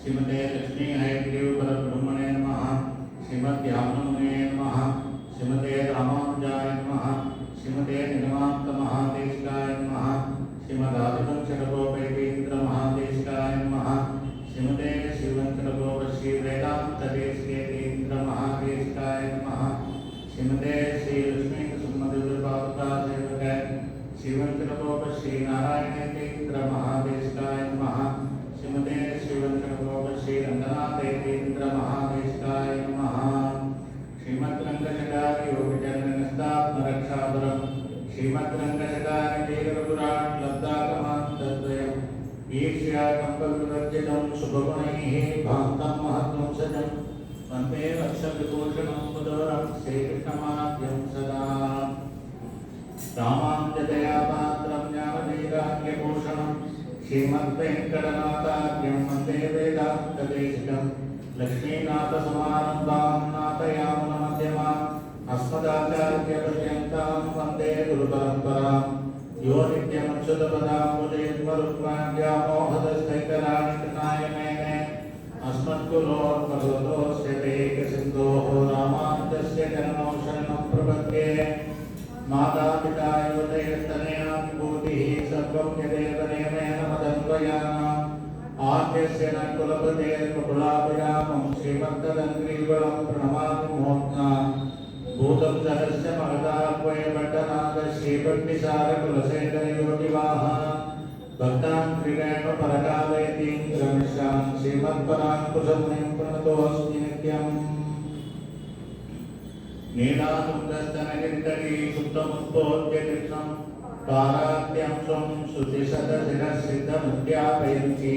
श्रीमते लक्ष्मी हयग्रीव परब्रह्मणे नमः। श्रीमद्यामनमुने नमः। श्रीमते रामानुजाय नमः। श्रीमते नीलकान्त महादेशिकाय नमः। श्रीमदादिवंशटकोपैतीन्द्र महादेशिकाय नमः। श्रीमते श्रीवंशटकोप श्री वेदांत देशिकेन्द्र महादेशिकाय नमः। श्रीमते श्री लक्ष्मी सुमधुरपादुका सेवक श्रीवंशटकोप श्री नारायणेन्द्र महादेशिकाय नमः। श्रीमते श्रीवंशटकोप श्री रंगनाथेन्द्र महादेशिकाय नमः। श्रीमद्रंगशटारि योगचरणस्तात्मरक्षाधरम् श्रीमद्रंगशटारि वीरपुराण लब्धागमान्तद्वयम् ईर्ष्या कम्पविवर्जितं शुभगुणैः भान्तं महद्वंसजं वन्दे वत्सविभूषणं मुदोरं श्रीकृष्णमाद्यं सदा रामानुजदया पात्रं ज्ञानवैराग्यभूषणं श्रीमद्वेङ्कटनाथार्यं वन्दे वेदान्तदेशिकं लक्ष्मीनाथसमारम्भां नाथयामुनमध्यमाम् अस्मदाचार्यपर्यन्तां वन्दे गुरुपरम्परां यो नित्यमच्युतपदाम्बुजयुग्मरुक्माव्यामोहदस्थैतराणि कृताय मेने अस्मद्गुरोर्भगवतोऽस्य दैकसिन्धोः रामानुजस्य चरणौ शरणं प्रपद्ये मातापिता युवतयस्तनया विभूतिः सर्वं यदेव नियमेन मदन्वयानाम् आद्यस्य न कुलपतेर्वकुलाभिरामं श्रीमद्ददङ्ग्रीवलं प्रणमामि मोक्ना भूतं सहस्य महदाह्वयभट्टनाथ श्रीभक्तिसारकुलशेखरयोगिवाः भक्तान् त्रिरेणुपरकालयतीन्द्रमिश्रान् श्रीमत्पराङ्कुशमुनिं प्रणतोऽस्मि नित्यम् नीलातुङ्गस्तनगिरितटी सुप्तमुत्पोद्य कृष्णं पाराद्यं स्वं श्रुतिशतशिरःसिद्धमुद्यापयन्ति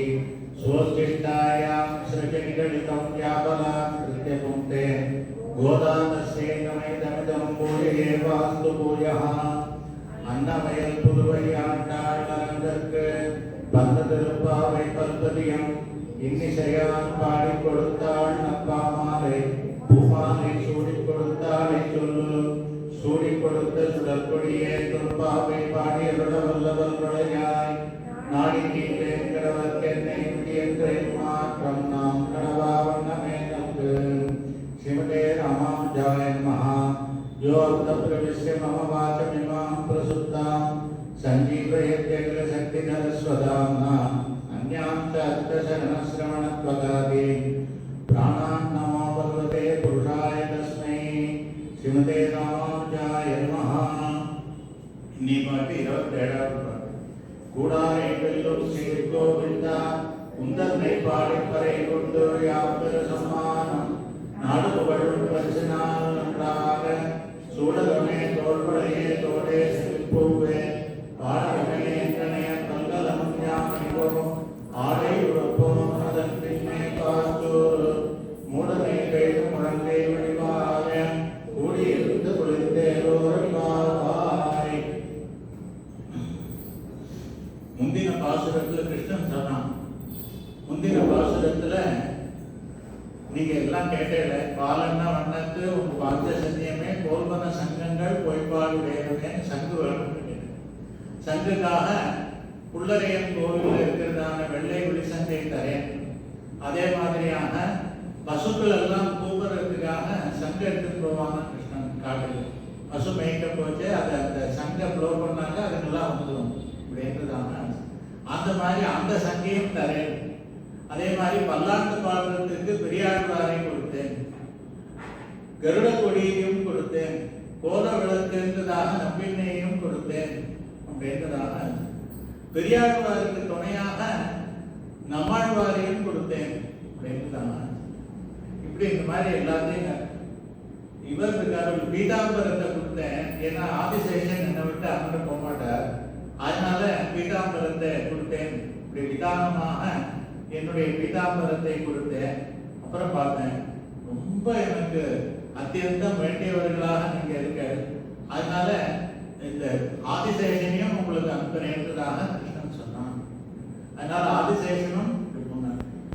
स्वोच्छिष्टायां सृजनिगलितं व्यापलाकृत्य पुङ्क्ते गोदानस्यैकमैदमिदं भूययेवास्तु भूयः अन्नमयल पुதுவையாண்டாள் அரங்கற்கு பந்ததிருப்பாவை பல்பதியம் இன்னிசையான் பாடிக் கொடுத்தாள் நப்பாமாலை பூமாலை சூடிக் கொடுத்தாளை சொல்லு சூடிக் கொடுத்த சுடற்கொடியே தொல்பாவை பாடியருட வல்லவல் விளையாய் நாடிக்கு வேங்கடவர்க்கென்னை விடியன்றை மாற்றம் நாம் கடவா வண்ணமே நம்பு श्रीमते रामानुजाय नमः। यो अर्थप्रविश्य मम वाचमिमां प्रसुप्तां सञ्जीवयत्यखिलशक्तिधरस्वधाम्ना अन्यां च अर्थशरणश्रवणत्वगादि प्राणान् नमो भगवते पुरुषाय तस्मै श्रीमते रामानुजाय नमः। நீ பாட்டு 27வது பாட்டு கூடாரை வெல்லும் ஸ்ரீ கோவிந்தா உந்தன்னை பாடிப்பறை கொண்டு யாப்பெரு சம்மானம் நாடு புகழும் பரிசினால் நன்றாக சூடகமே தோள்படையே தோடே சிற்பூவே பாடகமே கணைய கங்கலமும் யாமணிவோம் ஆடை உழப்போம் அதன் பின்னே காத்தோர் மூடனை கைது முழங்கை வழிவாக கூடியிருந்து குளிர்ந்தேரோரிவாய். முந்தின பாசுரத்தில் கிருஷ்ணன் சொன்னான். முந்தின பாசுரத்தில் நீங்க எல்லாம் கேட்டல பாலன்னா வண்ணத்து உங்க பார்த்த சத்தியமே கோல்பன சங்கங்கள் பொய்பாடு வேணுமே சங்கு வேணும். சங்குக்காக புள்ளரையன் கோவில் இருக்கிறதான வெள்ளை விழிசங்கை தரேன். அதே மாதிரியான பசுக்கள் எல்லாம் கூப்பிடுறதுக்காக சங்கு எடுத்துட்டு போவாங்க கிருஷ்ணன் காட்டில். பசு மேய்க்க போச்சு அதை அந்த சங்கை ப்ளோ பண்ணாங்க அதுக்கெல்லாம் வந்துடும் அப்படின்றதான அந்த மாதிரி அந்த சங்கையும் தரேன். அதே மாதிரி பல்லாண்டு பாடுறதுக்கு பெரியாழ்வாரை கொடுத்தேன், கருட கொடியையும் கொடுத்தேன், கோல விளக்குன்றதாக நம்பினையும் கொடுத்தேன் அப்படின்றதாக பெரியாழ்வாருக்கு துணையாக நம்மாழ்வாரையும் கொடுத்தேன் அப்படின்றதாக இப்படி இந்த மாதிரி எல்லாத்தையும் இவர் இருக்காரு, ஒரு பீதாம்பரத்தை கொடுத்தேன். ஏன்னா ஆதிசேஷன் என்னை விட்டு அங்கிட்டு போக மாட்டார், அதனால பீதாம்பரத்தை கொடுத்தேன். இப்படி விதானமாக என்னுடைய பீதாம்பரத்தை கொடுத்தேன். அப்புறம் பார்த்தேன், ரொம்ப எனக்கு அத்தியந்தம் வேண்டியவர்களாக நீங்க இருக்க, அதனால இந்த ஆதிசேஷனையும் உங்களுக்கு அனுப்புறேன்றதாக கிருஷ்ணன் சொன்னான். அதனால ஆதிசேஷனும்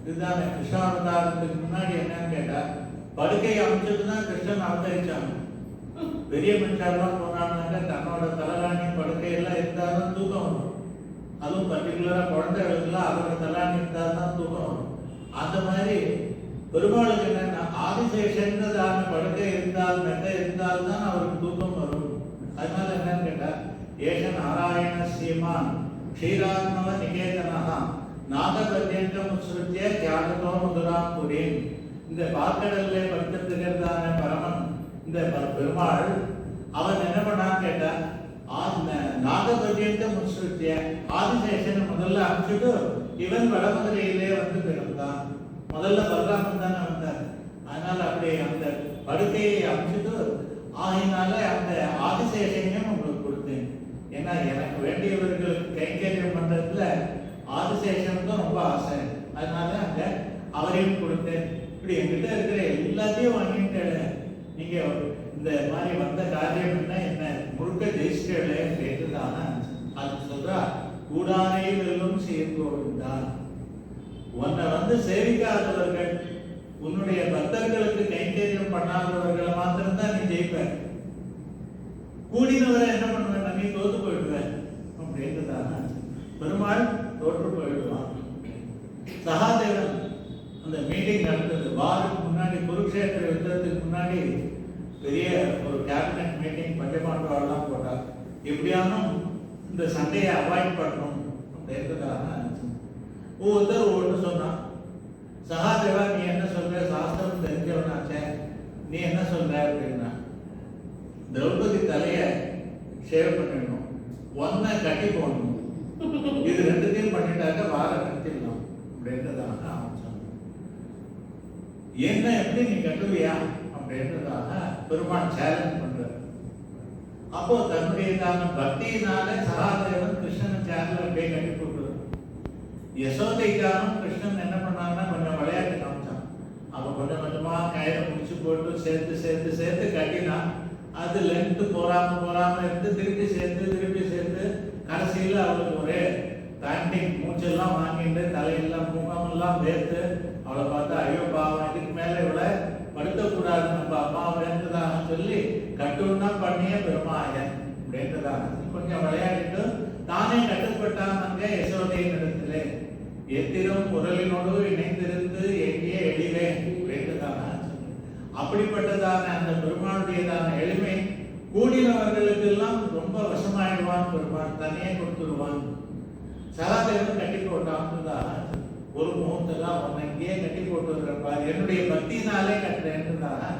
இதுதானே கிருஷ்ணாவதாரத்துக்கு முன்னாடி என்னன்னு கேட்டா, படுக்கையை அமைச்சதுதான் கிருஷ்ணன் அவதரிச்சாங்க. பெரிய மனுஷாலாம் போனாங்க, தன்னோட தலகாணி படுக்கையெல்லாம் இருந்தால்தான் தூக்கம் வரும். அதுவும் பர்டிகுலரா குழந்தைகளுக்குலாம் அதோட தலகாணி இருந்தால்தான் தூக்கம் வரும். அந்த மாதிரி பெருமாளுக்கு என்னன்னா ஆதிசேஷன்றதான படுக்கை இருந்தால் மெத்தை இருந்தால்தான் அவருக்கு தூக்கம் வரும். அதனால என்னன்னு கேட்டா, ஏஷ நாராயண ஸ்ரீமான் க்ஷீராத்மவ நிகேதனஹா நாகபத்யங்கம் உத்ஸ்ருத்ய தியாகதோ முதலாம் புரீன். இந்த பார்க்கடல்ல படுத்திருக்கிறதான பரமன் இந்த பெருமாள் அவன் என்ன பண்ணான்னு கேட்டா, நாகபத்யங்கம் உத்ஸ்ருத்ய ஆதிசேஷனை முதல்ல அனுப்பிச்சுட்டு இவன் வடமதுரையிலே வந்து பிறந்தான். முதல்ல பலராமன் தானே வந்தார். அதனால அப்படி அந்த படுக்கையை அமைச்சுட்டு ஆகினால அந்த ஆதிசேஷனையும் உங்களுக்கு கொடுத்தேன். ஏன்னா எனக்கு வேண்டியவர்களுக்கு கைங்கரியம் பண்றதுல ஆதிசேஷன் தான் ரொம்ப ஆசை, அதனால அங்க அவரையும் கொடுத்தேன். இப்படி என்கிட்ட இருக்கிற எல்லாத்தையும் வாங்கிட்டு நீங்க இந்த மாதிரி வந்த காரியம் என்ன முழுக்க ஜெயிச்சிட்டே கேட்டுதான அது சொல்றா. கூடானே வெல்லும் சேர்ந்தோடுதான். உன்னை வந்து சேவிக்காதவர்கள், உன்னுடைய பக்தர்களுக்கு கைங்கரியம் பண்ணாதவர்களை மாத்திரம்தான் நீ ஜெயிப்ப. கூடினவரை என்ன பண்ணுவேன், நீ தோத்து போயிடுவேன் அப்படின்றதான பெருமாள் தோற்று போயிடுவான். சகாதேவன் அந்த மீட்டிங் நடந்தது வாருக்கு முன்னாடி, குருக்ஷேத்திர யுத்தத்துக்கு முன்னாடி பெரிய ஒரு கேபினட் மீட்டிங் பஞ்சபாண்டவாலாம் போட்டார். எப்படியானும் இந்த சண்டையை அவாய்ட் பண்ணணும் அப்படின்றதான ஒவ்வொருத்தர் ஒவ்வொன்று சொன்னான். சகாதேவா நீ என்ன சொல்ற, சாஸ்திரம் தெரிஞ்சவனாச்சே, நீ என்ன சொல்ற அப்படின்னா, திரௌபதி தலைய ஷேவ் பண்ணிடணும், ஒன்ன கட்டி போடணும், இது ரெண்டுத்தையும் பண்ணிட்டாக்க வார நிறுத்திடலாம் அப்படின்றதாக அவன் சொன்னான். என்ன எப்படி நீ கட்டுவியா அப்படின்றதாக பெருமாள் சேலஞ்ச் பண்ற. அப்போ தன்னுடைய பக்தியினால சகாதேவன் கிருஷ்ணன் சேனல் அப்படியே கட்டி போட்டு, யசோதைக்காரும் கிருஷ்ணன் என்ன பண்ணாங்கன்னா கொஞ்சம் விளையாட்டு காமிச்சான். அவன் கொஞ்சம் கொஞ்சமா கயிறை முடிச்சு போட்டு சேர்த்து சேர்த்து சேர்த்து கட்டினா அது லென்த் போறாம இருந்து திருப்பி சேர்த்து கடைசியில் அவளுக்கு ஒரே பேண்டிங், மூச்செல்லாம் வாங்கிட்டு தலையெல்லாம் முகமெல்லாம் வேர்த்து அவளை பார்த்தா ஐயோ பாவம், இதுக்கு மேல இவளை படுத்தக்கூடாது, நம்ம அம்மா வேண்டதாக சொல்லி கட்டுன்னா பண்ணிய பெருமாயன் அப்படின்றதாக கொஞ்சம் விளையாடிட்டு தானே கட்டுப்பட்டாங்க யசோதையின் இடத்திலே. எத்திரும் உரலினோடு இணைந்திருந்து எங்கே எளிவேன் வேண்டுதான. அப்படிப்பட்டதான அந்த பெருமாளுடையதான எளிமை கூடினவர்களுக்கு எல்லாம் ரொம்ப வசமாயிடுவான் பெருமாள், தனியே கொடுத்துருவான். சகாதேவன் கட்டி போட்டான். ஒரு முகத்தெல்லாம் உன்னை இங்கேயே கட்டி போட்டு இருக்கிறப்பார், என்னுடைய பக்தினாலே கட்டுறேன்னுதான்.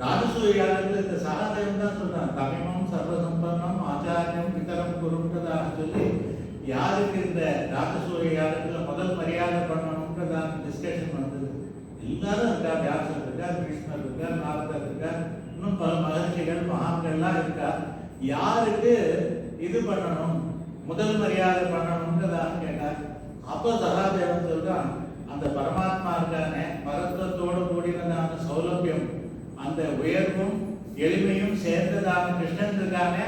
ராஜசூயாளர்கள் இந்த சகாதேவன் தான் சொல்றான், தமிழம் சர்வசம்பன்னம் ஆச்சாரியம் பிதரம் குருன்றதாக சொல்லி யாருக்கு இந்த ராஜசூயாளர்கள முதல் மரியாதை பண்ணணும்ன்றதான் டிஸ்கஷன் வந்தது. எல்லாரும் இருக்கா, வியாசர் இருக்கார், கிருஷ்ணர் இருக்கார், நாரதர் இருக்கார், இன்னும் பல மகர்ஷிகள் மகான்கள்லாம் இருக்கா. யாருக்கு இது பண்ணணும், முதல் மரியாதை பண்ணணும்ன்றதாக கேட்டார். அப்போ சகாதேவன் சொல்றான், அந்த பரமாத்மா இருக்கானே பரத்வத்தோடு கூடினதான சௌலபியம், அந்த உயர்வும் எளிமையும் சேர்ந்ததான கிருஷ்ணன் இருக்கானே,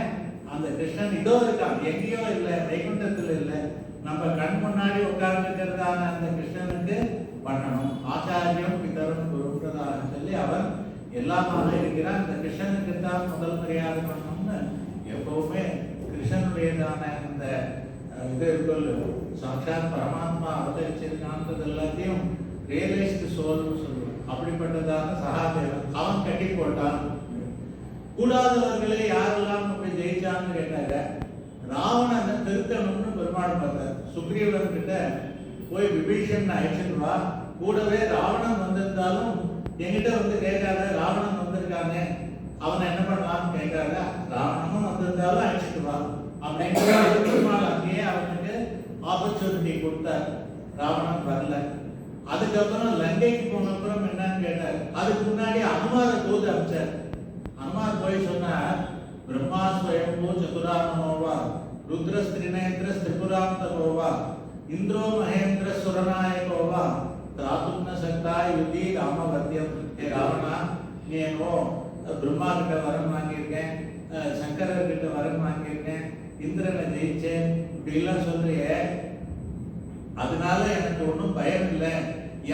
அந்த கிருஷ்ணன் இதோ இருக்கான், எங்கேயோ இல்லை, வைகுண்டத்தில் இல்லை, நம்ம கண் முன்னாடி உட்கார்ந்துக்கிறதான அந்த கிருஷ்ணனுக்கு பண்ணணும். ஆச்சாரியம் பிதரும் குருன்றதாக சொல்லி அவன் எல்லாமாக இருக்கிறான். இந்த கிருஷ்ணனுக்கு தான் முதல் மரியாதை பண்ணணும்னு எப்பவுமே கிருஷ்ணனுடையதான அந்த இது இருக்குல்ல, சாட்சாத் பரமாத்மா அவதரிச்சிருக்கான்றது எல்லாத்தையும் ரியலைஸ்டு சோல்னு சொல்லுவோம். அப்படிப்பட்டதான சகாதேவன் அவன் கட்டி போட்டான். கூடாதவர்களை யாரெல்லாம் போய் ஜெயிச்சான்னு கேட்டாங்க. ராவணனை திருத்தணும்னு பெருமாள் பார்த்தார். சுக்ரீவன் கிட்ட போய் விபீஷன் அழைச்சிட்டு வா, கூடவே ராவணன் வந்திருந்தாலும் என்கிட்ட வந்து கேட்காத, ராவணன் வந்திருக்காங்க அவனை என்ன பண்ணலாம்னு கேட்காத, ராவணனும் வந்திருந்தாலும் அழைச்சிட்டு வா அப்படின்னு பெருமாள் அங்கேயே அவனுக்கு ஆப்பர்ச்சுனிட்டி கொடுத்தார். ராவணன் வரல. அதுக்கப்புறம் லங்கைக்கு போன அப்புறம் என்னன்னு கேட்டார். அதுக்கு முன்னாடி அனுமார தூது அனுப்பிச்சார். போய் சொன்னார், பிரம்மா ஸ்வயம்பூ சதுரானனோவா ருத்ரஸ்திரிநேந்திர திரிபுராந்தகோவா இந்திரோ மகேந்திர சுரநாயகோவா தாத்தும்ன சக்தா யுதி ராமவத்தியம். ஏ ராவணா, நீ என்னோ பிரம்மா கிட்ட வரம் வாங்கியிருக்கேன், சங்கரர் கிட்ட வரம் வாங்கியிருக்கேன், இந்திரனை ஜெயிச்சேன், இப்படிலாம் சொல்றியே, அதனால எனக்கு ஒன்றும் பயம் இல்லை,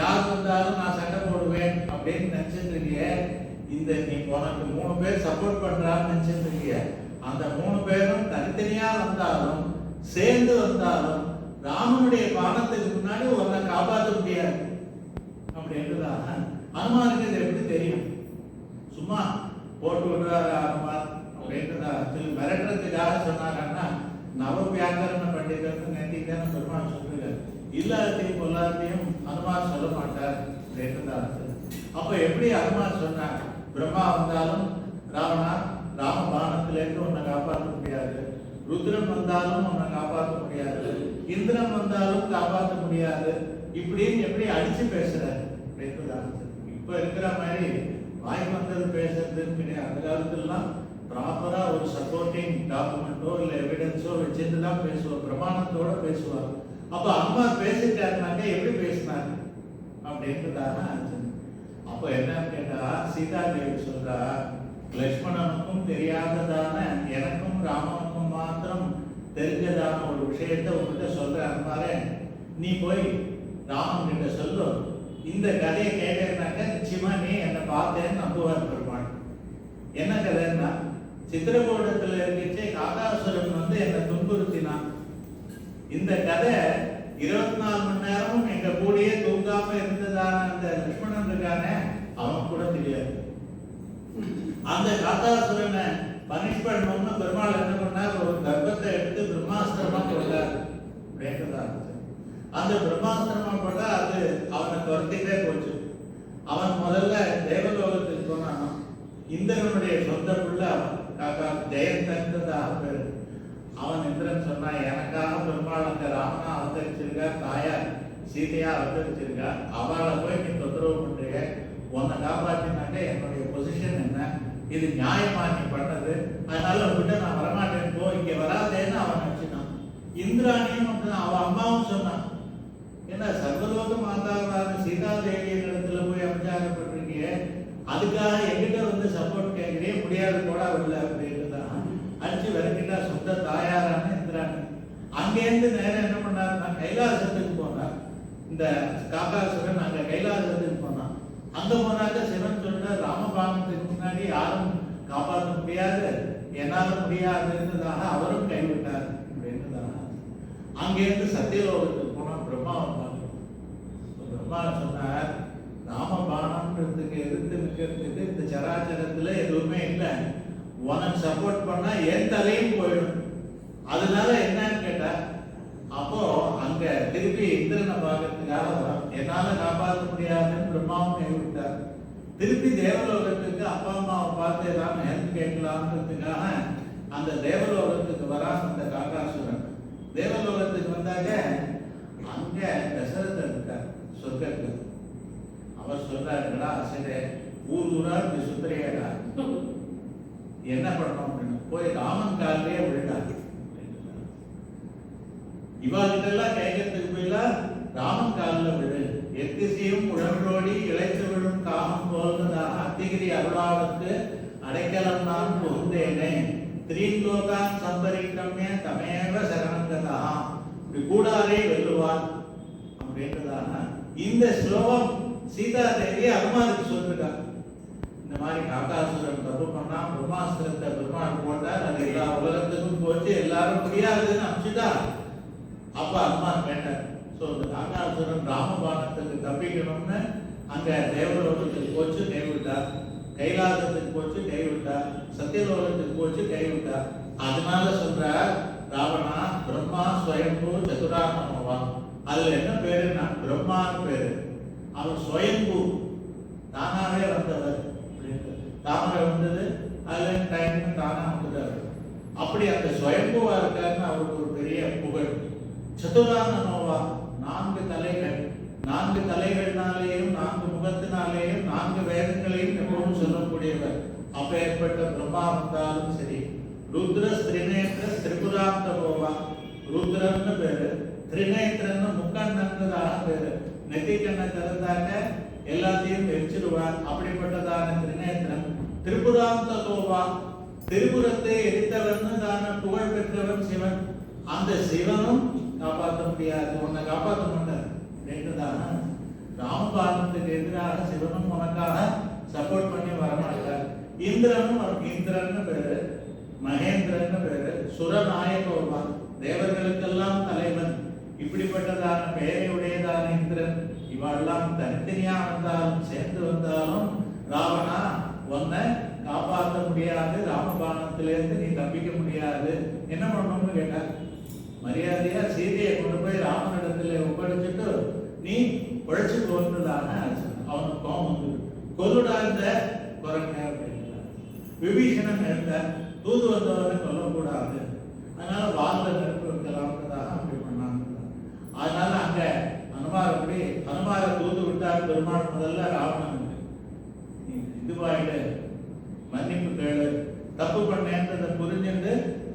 யார் வந்தாலும் நான் சண்டை போடுவேன் அப்படின்னு நினைச்சிட்டு இருக்கிய. இந்த நீ உனக்கு 3 பேர் சப்போர்ட் பண்றான்னு நினைச்சிட்டு இருக்கிய. அந்த 3 பேரும் தனித்தனியா வந்தாலும் சேர்ந்து வந்தாலும் ராமனுடைய பானத்துக்கு முன்னாடி உன்னை காப்பாற்ற முடியாது அப்படின்றதான் அனுமானுக்கு இது எப்படி தெரியும்? சும்மா போட்டு விடுறாரு அனுமான் அப்படின்றதா மிரட்டுறதுக்காக சொன்னாங்கன்னா நவ வியாக்கரண பண்டிதர்னு நேத்திக்கான பெருமாள் சொல்லுறாரு. இல்லாதத்தையும் பொல்லாதத்தையும் அனுமான் சொல்ல மாட்டார் அப்படின்றதா. அப்ப எப்படி அனுமான் சொன்னார், பிரம்மா வந்தாலும் ராவணா ராம பானத்திலேருந்து உன்னை காப்பாற்ற முடியாது, ருத்ரன் வந்தாலும் உன்னை காப்பாற்ற முடியாது, இந்திரன் வந்தாலும் காப்பாற்ற முடியாது, இப்படின்னு எப்படி அடிச்சு பேசுறாரு அப்படின்றதான். இப்ப இருக்கிற மாதிரி வாய்ப்பு வந்தது பேசுறதுன்னு கிடையாது. அந்த காலத்துலாம் ப்ராப்பரா ஒரு சப்போர்ட்டிங் டாக்குமெண்ட்டோ இல்லை எவிடன்ஸோ வச்சுட்டு தான் பேசுவார், பிரமாணத்தோட பேசுவார். அப்ப அம்மா பேசிட்டாருனாக்க எப்படி பேசினாரு அப்படின்றதாக. அப்ப என்னன்னு கேட்டா சீதா தேவி சொல்றா, லக்ஷ்மணனுக்கும் தெரியாததான எனக்கும் ராமனுக்கும் மாத்திரம் தெரிஞ்சதான ஒரு விஷயத்தை உங்ககிட்ட சொல்றாரு, நீ போய் ராமன் கிட்ட சொல்லு, இந்த கதையை கேட்டேன்னாக்க நிச்சயமா நீ என்னை பார்த்தேன்னு நம்புவார் பெருமாள். என்ன கதைன்னா, சித்திரகூடத்துல இருந்துச்சு காகாசுரன் வந்து என்னை துன்புறுத்தினான். இந்த கதை 24 மணி நேரமும் எங்க கூடயே தூங்காம இருந்ததான அந்த லக்ஷ்மணன் இருக்கானே, அவன் கூட தெரியாது. அந்த காகாசுரனை பனிஷ் பண்ணணும்னு பெருமாள் என்ன பண்ணார், ஒரு கர்ப்பத்தை எடுத்து பிரம்மாஸ்திரமா போட்டார் அப்படின்றதா. அந்த பிரம்மாஸ்திரமா போட்டா அது அவனை துரத்திட்டே போச்சு. அவன் முதல்ல தேவலோகத்துக்கு போனான். இந்திரனுடைய சொந்த பிள்ளை அவன், காக்கா ஜெயந்தன்றதாக பேரு. அவன் இந்திரன் சொன்னான், எனக்காக பெருமாள் அந்த ராமனா அவதரிச்சிருக்கா, தாயார் சீதையா அவதரிச்சிருக்கா, அவளை போய் நீ தொந்தரவு பண்றீங்க, உன்னை காப்பாற்றினாக்க என்னுடைய பொசிஷன் என்ன, இது நியாயமா நீ பண்ணது, அதனால உங்ககிட்ட நான் வரமாட்டேன், போ, இங்க வராதேன்னு அவன் நினைச்சினான். இந்திராணியும் அப்படிதான், அவன் அம்மாவும் சொன்னான், ஏன்னா சர்வலோக மாதாவான சீதா தேவியின் இடத்துல போய் அபிச்சாரப்பட்டிருக்கீங்க, அதுக்காக எங்கிட்ட வந்து சப்போர்ட் கேட்கிறே, முடியாது போடா இல்லை அப்படின்றதான் அடிச்சு விரட்டிட்டா சொந்த தாயாரான இந்திராணி. அங்கேருந்து நேரம் என்ன பண்ணாருன்னா கைலாசத்துக்கு போனார். இந்த காகாசுரன் அங்க கைலாசத்துக்கு போனான். அங்க போனாக்க சிவன் சொல்ற, ராமபானத்துக்கு முன்னாடி யாரும் காப்பாற்ற முடியாது, என்னால முடியாதுன்றதாக அவரும் கைவிட்டார் அப்படின்றதாக. அங்கேருந்து சத்தியலோகத்துக்கு போனா பிரம்மாவை பார்க்கணும். பிரம்மா சொன்னார், ராமபானம்ன்றதுக்கு எதிர்த்து நிற்கிறதுக்கு இந்த சராச்சரத்துல எதுவுமே இல்லை, உனக்கு சப்போர்ட் பண்ணா என் தலையும் போயிடும், அதனால என்னன்னு கேட்டா, அப்போ அங்க திருப்பி இந்திரனை பார்க்கறதுக்காக வரும், என்னால காப்பாற்ற முடியாதுன்னு பிரம்மாவும் கைவிட்டார். திருப்பி தேவலோகத்துக்கு அப்பா அம்மாவை பார்த்து ஏதாவது ஹெல்ப் கேட்கலாம்ன்றதுக்காக அந்த தேவலோகத்துக்கு வரான் அந்த காகாசுரன். தேவலோகத்துக்கு வந்தாங்க, அங்க தசரதன் இருக்கார் சொர்க்கத்துல. அவர் சொல்றாருங்களா, சரி ஊர் ஊரா இப்படி சுத்திரையாடா, என்ன பண்ணணும் அப்படின்னு போய் ராமன் காலிலேயே விழுந்தாங்க. இவாகிட்டெல்லாம் கேட்கறதுக்கு போயில ராமன் காலில் விழு, எத்திசையும் உழன்றோடி இழைத்து விழும் காமம் போல்வதாக அத்திகிரி அருளாவுக்கு அடைக்கலம் நான் புகுந்தேனே, திரீலோகான் சம்பரிக்கிரமே தமேவ சரணங்கதா, இப்படி கூடாரே வெல்லுவான் அப்படின்றதாக இந்த ஸ்லோகம் சீதா தேவி அனுமானுக்கு சொல்லிருக்காங்க. இந்த மாதிரி காகாசுரன் தப்பு பண்ணா பிரம்மாஸ்திரத்தை பெருமாள் போட்டார், அது எல்லா உலகத்துக்கும் போச்சு, எல்லாரும் முடியாதுன்னு அனுப்பிச்சுட்டா. அப்ப அனுமான் கேட்டார், ஸோ இந்த காகாசுரன் ராமபானத்துக்கு தப்பிக்கணும்னு அங்க தேவலோகத்துக்கு போச்சு கைவிட்டார், கைலாசத்துக்கு போச்சு கைவிட்டார், சத்தியலோகத்துக்கு போச்சு கைவிட்டார். அதனால சொல்றார், ராவணா பிரம்மா ஸ்வயம்பூ சதுரானனோவா. அதுல என்ன பேருன்னா பிரம்மான்னு பேரு, அவன் ஸ்வயம்பூ தானாவே வந்தவர், தாமரை வந்தது அதுல டைம் தானா வந்துட்டாரு. அப்படி அந்த ஸ்வயம்பூவா இருக்காருன்னு அவருக்கு ஒரு பெரிய புகழ். சதுரானனோவா, 4 தலைகள், 4 தலைகள்னாலேயும் 4 முகத்தினாலேயும் 4 வேதங்களையும் எப்பவும் சொல்லக்கூடியவர். அப்பேற்பட்ட பிரம்மா வந்தாலும் சரி, ருத்ர திரிநேத்திர திரிபுராந்த போவா, ருத்ரன்னு பேரு, திரிநேத்திரன்னு முக்கண்ணன்றதாக பேரு. நெத்திக்கண்ணை திறந்தாக்க எல்லாத்தையும் எரிச்சிடுவார். அப்படிப்பட்டதான திரிநேத்திரன். திரிபுராந்த கோவா, திரிபுரத்தை எரித்தவன் தான புகழ் பெற்றவன் சிவன். அந்த சிவனும் காப்பாற்ற முடியாது, உன்னை காப்பாற்ற மாட்டார் என்றுதான ராமபாலத்துக்கு எதிராக சிவனும் உனக்காக சப்போர்ட் பண்ணி வரமாட்டார். இந்திரனும் இந்திரன்னு பேரு, மகேந்திரன்னு பேரு, சுரநாயகோபா, தேவர்களுக்கெல்லாம் தலைவன். இப்படிப்பட்டதான பெயரை உடையதான இந்திரன். இவெல்லாம் தனித்தனியா வந்தாலும் சேர்ந்து வந்தாலும் ராவணா உன்னை காப்பாற்ற முடியாது, ராமபாணத்திலிருந்து நீ தப்பிக்க முடியாது. என்ன பண்ணணும்னு கேட்டார். மரியாதையா சீதையை கொண்டு போய் ராமனிடத்துல ஒப்படைச்சிட்டு நீ உழைச்சு போன்றதாக அவனுக்கு கோபம் வந்து கொல்லுடா இந்த குரங்க அப்படின்னா. விபீஷணன் எடுத்த தூது வந்தவரை கொல்லக்கூடாது, அதனால வாழ்ந்த நெருப்பு வைக்கலாம்ன்றதாக அப்படி பண்ணாங்க. அதனால அங்க அனுமாரப்படி அனுமார தூது விட்டார் பெருமாள். முதல்ல ராவணனுக்கு இதுவாயிடு, மன்னிப்பு கேளு, தப்பு பண்ணேன்றதை புரிஞ்சுட்டு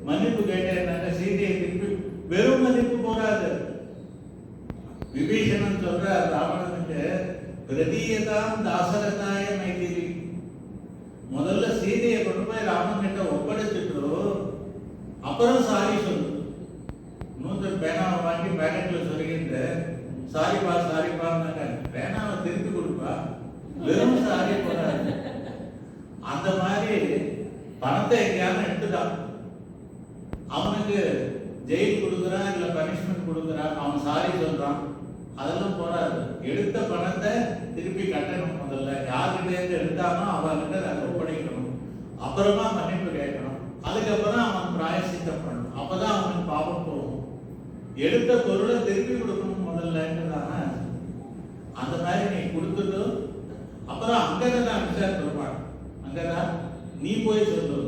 மன்னிப்பு கேட்டேன்னாக்க சீதையை திருப்பி. வெறும் மன்னிப்பு போராது. விபீஷணன் சொல்ற ராவணனுக்கு, பிரதீயதாம் தாசரதாய மைதிலி, முதல்ல சீதையை கொண்டு போய் ராமன் கிட்ட ஒப்படைச்சிட்டு அப்புறம் சாரி சொல்லு. நூற்று பேனாவை வாங்கி பேக்கெட்ல சொல்லிக்கிட்டு சாரிப்பா சாரிப்பான்னாக்க பேனாவை திருப்பி கொடுப்பா. வெறும் சாரி போராது. அந்த மாதிரி பணத்தை எங்கேயாவது எடுத்துட்டான், அவனுக்கு ஜெயில் கொடுக்குறான் இல்ல பனிஷ்மெண்ட் கொடுக்குறான், அவன் சாரி சொல்றான், அதெல்லாம் போராது. எடுத்த பணத்தை திருப்பி கட்டணும். முதல்ல யார்கிட்ட இருந்து எடுத்தானோ அவர்கிட்ட அதை ஒப்படைக்கணும், அப்புறமா மன்னிப்பு கேட்கணும், அதுக்கப்புறம் அவன் பிராயசித்தம் பண்ணணும். அப்பதான் அவனுக்கு பாவம் போகும். எடுத்த பொருளை திருப்பி கொடுக்கணும் முதல்லன்றதான. அந்த மாதிரி நீ கொடுத்துட்டு அப்புறம் அங்கதான் அனுப்பிச்சார் பெருமாள். அங்கதான் நீ போய் சொல்லு.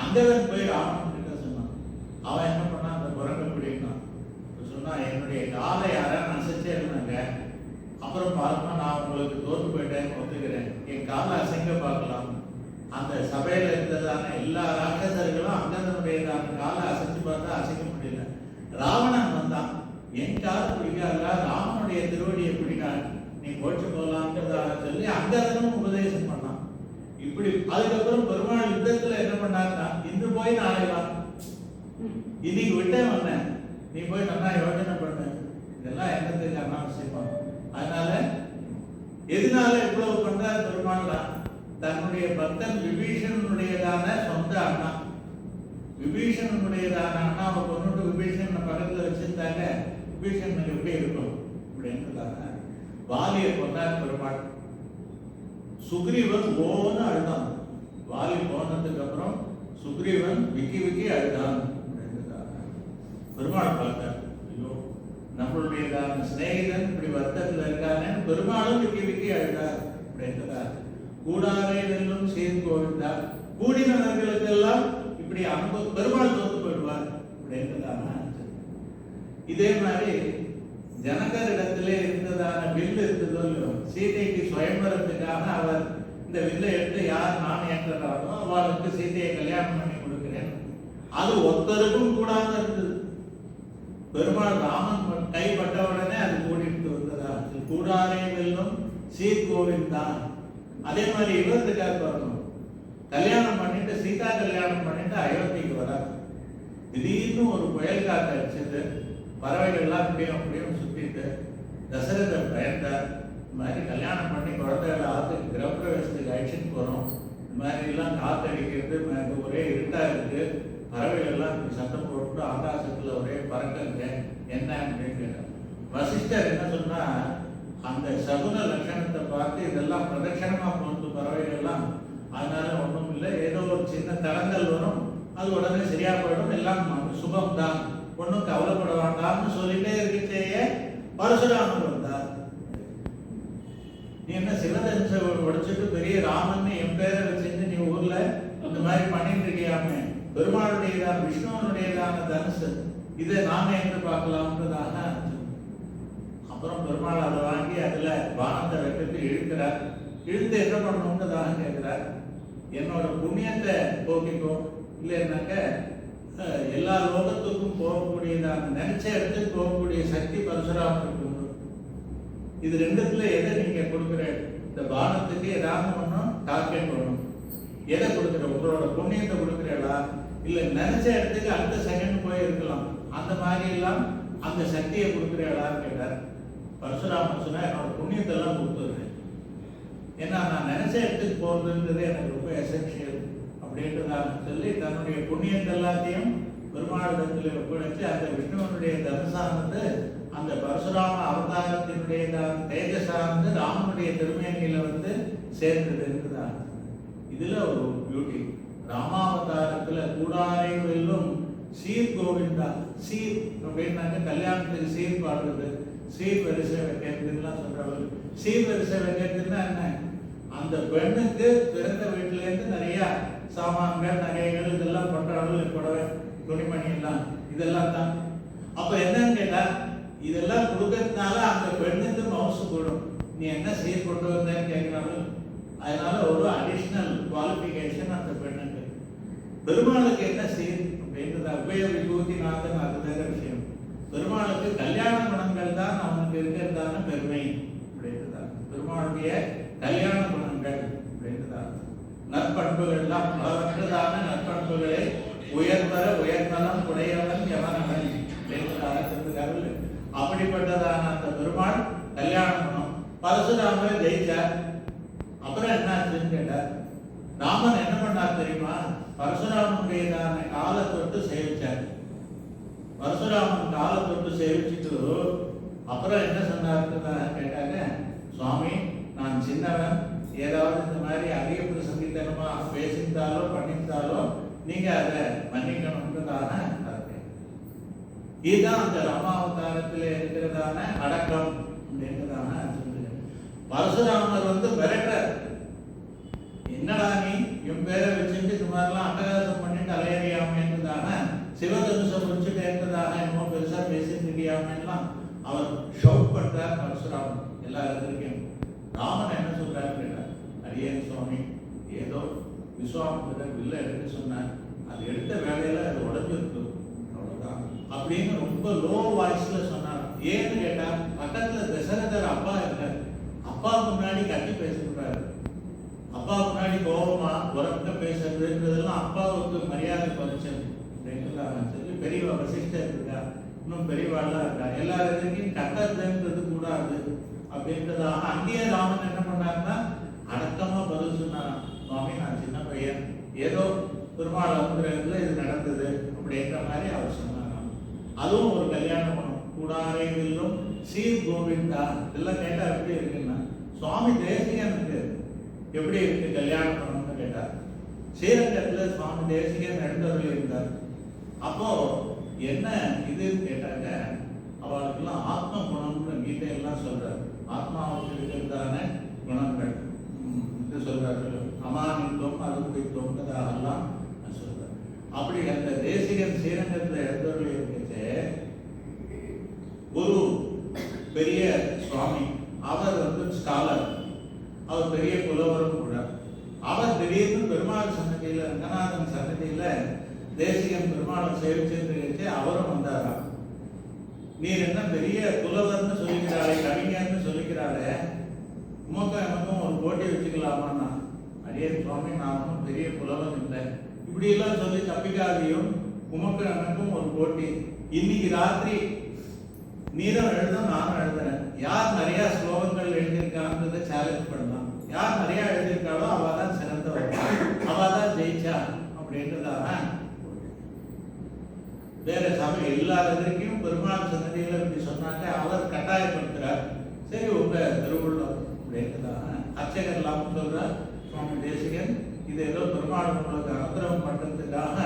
அங்கதான் போய் ராமன் கிட்ட சொன்னான். அவன் என்ன பண்ணான், அந்த குரங்க பிடிக்கான். சொன்னா, என்னுடைய காலை யாரும் அசைச்சே இருந்தாங்க, அப்புறம் பார்த்தா நான் உங்களுக்கு தோற்று போயிட்டேன் ஒத்துக்கிறேன், என் காலை அசைங்க பார்க்கலாம். அந்த சபையில இருந்ததான எல்லா ராட்சசர்களும் அங்கதனுடையதான காலை அசைச்சு பார்த்தா அசைக்க முடியல. ராவணன் வந்தான், என் காலை பிடிக்காதா, ராமனுடைய திருவடியை பிடிக்காது, நீ போச்சு போகலாம்ன்றதாக சொல்லி அங்கதனும் உபதேசம் பண்ணான். இப்படி அதுக்கப்புறம் பெருமாள் யுத்தத்துல என்ன பண்ணாருன்னா, இன்று போய் நாளை வா, இன்னைக்கு விட்டே வந்தேன், நீ போய் நல்லா யோசனை பண்ணு, இதெல்லாம் என்னத்துக்கு அனாவசியம். அதனால எதனால இவ்வளவு பண்றாரு பெருமாள் தான், தன்னுடைய பக்தன் விபீஷணனுடையதான சொந்த அண்ணா, விபீஷணனுடையதான அண்ணாவை கொண்டு விபீஷணனை பக்கத்துல வச்சிருந்தாங்க, விபீஷணனுக்கு எப்படி இருக்கும் அப்படின்றதான வாலியை கொண்டார் பெருமாள். சுக்ரீவன் ஓன்னு அழுதான். வாலி போனதுக்கு அப்புறம் சுக்ரீவன் விக்கி விக்கி அழுதான். பெருமாள் பார்த்தார், ஐயோ நம்மளுடையதான சிநேகிதன் இப்படி வருத்தத்தில் இருக்கானே, பெருமாளும் விக்கி விக்கி அழுதார் அப்படின்றார். கூடாரே வெல்லும் சீர் கோவிந்தார், கூடினவர்களுக்கெல்லாம் இப்படி பெருமாள் தோத்து போயிடுவார் அப்படின்றதான. இதே மாதிரி ஜனகரிடத்திலே இருந்ததான வில் இருந்ததோ இல்லையோ, சீதைக்கு சுயம்பரத்துக்காக அவர் இந்த வில்லை எடுத்து யார் நான் ஏற்றாரோ அவளுக்கு சீதையை கல்யாணம் பண்ணி கொடுக்கிறேன், அது ஒருத்தருக்கும் கூடாம இருந்தது. பெருமாள் ராமன் கைப்பட்ட உடனே அது கூடிட்டு வந்ததா. கூடாரே வெல்லும் சீர்கோவில் தான். அதே மாதிரி இவருக்காக வரணும், கல்யாணம் பண்ணிட்டு சீதா கல்யாணம் பண்ணிட்டு அயோத்திக்கு வராது. திடீர்னு ஒரு புயல் காற்று அடிச்சது, பறவைகள்லாம் அப்படியும் அப்படியும் சுத்திட்டு தசரதர் பயந்தார். இந்த மாதிரி கல்யாணம் பண்ணி குழந்தைகளை ஆற்றுக்கு கிரகப்பிரவேசத்துக்கு அழிச்சுட்டு போகிறோம், இந்த மாதிரி எல்லாம் காற்று அடிக்கிறது, ஒரே இருட்டா இருக்கு, பறவைகள்லாம் சத்தம் போட்டு ஆகாசத்துல ஒரே பறக்கங்க, என்ன அப்படின்னு கேட்டார். வசிஷ்டர் என்ன சொன்னா, அந்த சகுன லட்சணத்தை பார்த்து இதெல்லாம் பிரதட்சணமா போகுது பறவைகள்லாம், அதனால ஒன்றும் இல்லை, ஏதோ ஒரு சின்ன தடங்கள் வரும், அது உடனே சரியா போயிடும், எல்லாம் சுகம் தான், ஒன்றும் கவலைப்பட வேண்டாம்னு சொல்லிட்டே இருக்கச்சேயே பரசுராமர் வந்தார். நீ என்ன சிவதனுசை உடைச்சிட்டு பெரிய ராமன் என் பேரை வச்சுட்டு நீ ஊர்ல இந்த மாதிரி பண்ணிட்டு இருக்கியாமே, பெருமாளுடையதான விஷ்ணுவனுடையதான தனுசு, இதை நாம என்று பார்க்கலாம்ன்றதாக. அப்புறம் பெருமாள் அதை வாங்கி அதுல வானத்தை வைக்கிட்டு இழுக்கிறார். இழுத்து என்ன பண்ணணும்ன்றதாக கேட்கிறார். என்னோட புண்ணியத்தை போக்கிக்கோ, இல்லைன்னாக்க எல்லா லோகத்துக்கும் போகக்கூடியதான நினைச்ச இடத்துக்கு போகக்கூடிய சக்தி பரசுராமனுக்கு உண்டு. இது ரெண்டுத்துல எதை நீங்க கொடுக்குற? இந்த பானத்துக்கு ஏதாவது ஒன்றும் டார்கெட் வேணும். எதை கொடுக்குற? உங்களோட புண்ணியத்தை கொடுக்குறீங்களா, இல்லை நினைச்ச இடத்துக்கு அடுத்த செகண்ட் போய் இருக்கலாம், அந்த மாதிரி எல்லாம் அந்த சக்தியை கொடுக்குறீங்களான்னு கேட்டார். பரசுராமன் சொன்னா என்னோட புண்ணியத்தை எல்லாம் கொடுத்துருவேன், ஏன்னா நான் நினைச்ச இடத்துக்கு போறதுன்றது எனக்கு ரொம்ப எசென்ஷியல் அப்படின்றதாக சொல்லி தன்னுடைய புண்ணியத்தை எல்லாத்தையும் பெருமாளிடத்தில் ஒப்படைச்சு அந்த விஷ்ணுவனுடைய தனுசானது அந்த பரசுராம அவதாரத்தினுடைய தேஜசானது ராமனுடைய திருமேனியில வந்து சேர்ந்தது இருக்குதான். இதுல ஒரு பியூட்டி, ராமாவதாரத்துல கூடாரை வெல்லும் சீர் கோவிந்தா. சீர் அப்படின்னாக்க கல்யாணத்துக்கு சீர் பாடுறது, சீர் வரிசை வைக்கிறதுலாம் சொல்றாங்க. சீர் வரிசை வைக்கிறதுன்னா என்ன? அந்த பெண்ணுக்கு பிறந்த வீட்டுல இருந்து நிறைய சாமான்கள் நகைகள் இதெல்லாம் பண்றாங்க, புடவை துணிமணி எல்லாம் இதெல்லாம் தான். அப்ப என்னன்னு கேட்டா இதெல்லாம் கொடுக்கறதுனால அந்த பெண்ணுக்கு மவுசு கூடும். நீ என்ன சீர் கொண்டு வந்தேன்னு கேட்கிறாங்க. அதனால ஒரு அடிஷனல் குவாலிஃபிகேஷன் அந்த பெண்ணுக்கு. பெருமாளுக்கு என்ன சீர் அப்படின்றது உபய விபூதிநாதன், அது வேற விஷயம். பெருமாளுக்கு கல்யாண குணங்கள் தான் அவனுக்கு இருக்கிறதான பெருமை அப்படின்றதான். பெருமாளுடைய கல்யாண குணங்கள் அப்படின்றதான். நற்பண்புகள் எல்லாம் அளவற்றதான நற்பண்புகளை உயர்வர உயர்நலம் உடையவன் எவனவன் அப்படின்றதாக. அப்படிப்பட்டதான அந்த பெருமாள் கல்யாண குணம். பரசுராமரை ஜெயிச்சார். அப்புறம் என்ன ஆச்சுன்னு கேட்டார். ராமன் என்ன பண்ணார் தெரியுமா? பரசுராமனுடையதான காலை தொட்டு சேவிச்சார். பரசுராமன் காலை தொட்டு சேவிச்சுட்டு அப்புறம் என்ன சொன்னார் கேட்டாங்க, சுவாமி நான் சின்னவன், ஏதாவது இந்த மாதிரி அதிக பிரசங்கித்தனமா பேசியிருந்தாலோ பண்ணியிருந்தாலோ நீங்க அதை மன்னிக்கணும்ன்றதான கருத்து. இதுதான் அந்த ராமாவதாரத்தில் இருக்கிறதான அடக்கம் அப்படின்றதான சொல்லுங்க. பரசுராமர் வந்து மிரட்டுறார், என்னடா நீ என் பேரை வச்சுட்டு இந்த மாதிரிலாம் அட்டகாசம் பண்ணிட்டு அலையறியாமன்றதான, சிவதனுஷம் முடிச்சுட்டு இருந்ததாக என்னமோ பெருசா பேசிட்டு இருக்கியாமெல்லாம் அவர் ஷவுட் பண்றார் பரசுராமன் எல்லா இடத்துலையும். ராமன் என்ன சொல்றாரு கேட்டார், அடியேன் சுவாமி ஏதோ விஸ்வாமித்திரர் வில்ல எடுக்க சொன்னார், அது எடுத்த வேலையில அது உடஞ்சிருக்கு அவ்வளவுதான் அப்படின்னு ரொம்ப லோ வாய்ஸ்ல சொன்னார். ஏன்னு கேட்டா பக்கத்துல தசரதர் அப்பா இருக்கார். அப்பா முன்னாடி கட்டி பேசுறாரு. அப்பா முன்னாடி கோபமா உரக்க பேசுறதுன்றதெல்லாம் அப்பாவுக்கு மரியாதை குறைச்சது அப்படின்னு சொல்லி பெரியவா வசிஷ்டர் இருக்கா, இன்னும் பெரியவாள்லாம் இருக்கா, எல்லாருக்கும் கட்டதுன்றது கூடாது அப்படின்றதாக. அங்கேயே ராமன் என்ன பண்ணாருன்னா அடக்கமா பதில் சொன்னாராம், சுவாமி நான் சின்ன பையன், ஏதோ பெருமாள் அனுகிரகத்துல இது நடந்தது அப்படின்ற மாதிரி அவர் சொன்னாராம். அதுவும் ஒரு கல்யாண குணம். கூடாரை வெல்லும் சீர் கோவிந்தா இதெல்லாம் கேட்டா எப்படி இருக்குன்னா, சுவாமி தேசிகனுக்கு எப்படி இருக்கு கல்யாண குணம்னு கேட்டார். ஸ்ரீரங்கத்துல சுவாமி தேசிகன் எழுந்தவர்கள் இருந்தார். அப்போ என்ன இதுன்னு கேட்டாங்க, அவளுக்கெல்லாம் ஆத்ம குணம்னு கீதையெல்லாம் சொல்றாரு. ஆத்மாவுக்கு இருக்கிறதான குணங்கள் இது சொல்றாரு. அமானித்துவம் அருந்தித்துவம் சொல்றாரு. அப்படி அந்த தேசிகன் ஸ்ரீரங்கத்துல எழுந்தவர்கள் இருந்துச்சு. ஒரு பெரிய சுவாமி, அவர் வந்து ஸ்காலர், அவர் பெரிய புலவரும் கூட. அவர் திடீர்னு பெருமாள் சன்னதியில, ரங்கநாதன் சன்னதியில தேசிகன் பெருமாளை சேவிச்சு அவரும் வந்தாராம். நீர் என்ன பெரிய புலவர்னு சொல்லிக்கிறாளே, கவிஞர்னு சொல்லிக்கிறாளே, உமக்கும் எனக்கும் ஒரு போட்டி வச்சுக்கலாமா? அடியே சுவாமி நான் ஒன்றும் பெரிய புலவன் இல்லை, இப்படி எல்லாம் சொல்லி தப்பிக்காதையும், உமக்கும் எனக்கும் ஒரு போட்டி. இன்னைக்கு ராத்திரி நீரும் எழுதும் நானும் எழுதுறேன். யார் நிறைய ஸ்லோகங்கள் எழுதியிருக்கான்றதை சேலஞ்ச் பண்ணலாம். யார் நிறைய எழுதியிருக்காளோ அவ தான் சிறந்தவள், அவ தான் ஜெயிச்சா அப்படின்றதாக. வேற சபை எல்லாருக்கும் பெருமாள் சன்னதியில் இப்படி சொன்னாங்க. அவர் கட்டாயப்படுத்துறார். சரி உங்க திருவுள்ளம் அப்படின்றதாக அர்ச்சகர் எல்லாம் சொல்றார், சுவாமி தேசிகன் இது ஏதோ பெருமாள் உங்களுக்கு அனுகிரகம் பண்றதுக்காக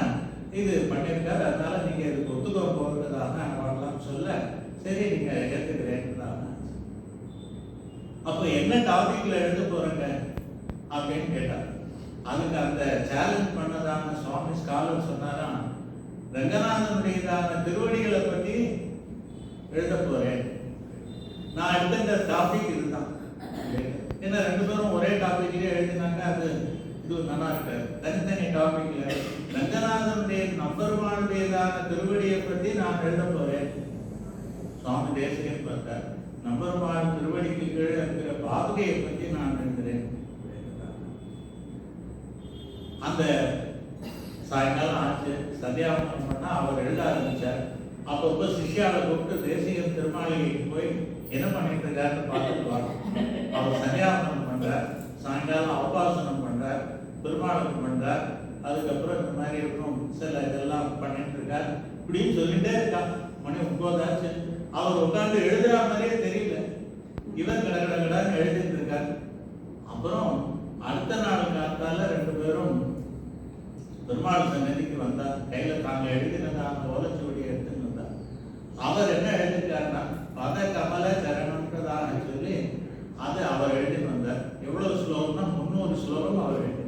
இது பண்ணியிருக்காரு, அதனால நீங்க இதுக்கு ஒத்துக்க போகிறதாக அவெல்லாம் சொல்ல, சரி நீங்க ஏற்றுக்கிறேன். அப்ப என்ன டாபிக்ல எழுத போறேங்க அப்படின்னு கேட்டார். அதுக்கு அந்த சேலஞ்ச் பண்ணதான சுவாமி ஸ்காலர் சொன்னாரா, ரங்கநாதனுடையதான திருவடிகளை பற்றி எழுத போறேன். நான் எடுத்த டாபிக் இதுதான். ஏன்னா ரெண்டு பேரும் ஒரே டாபிக்லயே எழுதினாங்க, அது இது நல்லா இருக்காது. தனித்தனி டாபிக்ல ரங்கநாதனுடைய நம்பெருமானுடையதான திருவடியை பற்றி நான் எழுத போறேன். சுவாமி தேசிகன் பார்த்தார், நம்பெருமான் திருவடிக்கு கீழே இருக்கிற பாதுகையை பற்றி நான் எழுதுறேன். அந்த சாயங்காலம் ஆச்சு, சந்தியாவந்தனம் பண்ணா அவர் எழுத ஆரம்பிச்சார். அப்பப்போ சிஷ்யாவை கூப்பிட்டு தேசிகன் திருமாளிகைக்கு போய் என்ன பண்ணிட்டு இருக்காருன்னு பார்த்துட்டு வரோம். அவர் சந்தியாவந்தனம் பண்றார், சாயங்காலம் உபாசனம் பண்றார், பெருமாளுக்கு பண்றார், அதுக்கப்புறம் இந்த மாதிரி இருக்கும் சில இதெல்லாம் பண்ணிட்டு இருக்கார். இப்படின்னு சொல்லிட்டே இருக்கான். மணி 9 ஆச்சு. அவர் உட்காந்து எழுதுற மாதிரியே தெரியல. இவன் கடகடகடான்னு எழுதிட்டு இருக்கார். அப்புறம் அடுத்த நாள் காத்தால 2 பேரும் பெருமாள் சன்னதிக்கு வந்தார். கையில தாங்க எழுதினதான ஓலைச்சுவடியை எடுத்துன்னு வந்தார். அவர் என்ன எழுதிட்டாருன்னா பத கமல சரணன்றதாக சொல்லி அது அவர் எழுதி வந்தார். எவ்வளவு ஸ்லோகம்னா 300 ஸ்லோகம் அவர் எழுதி.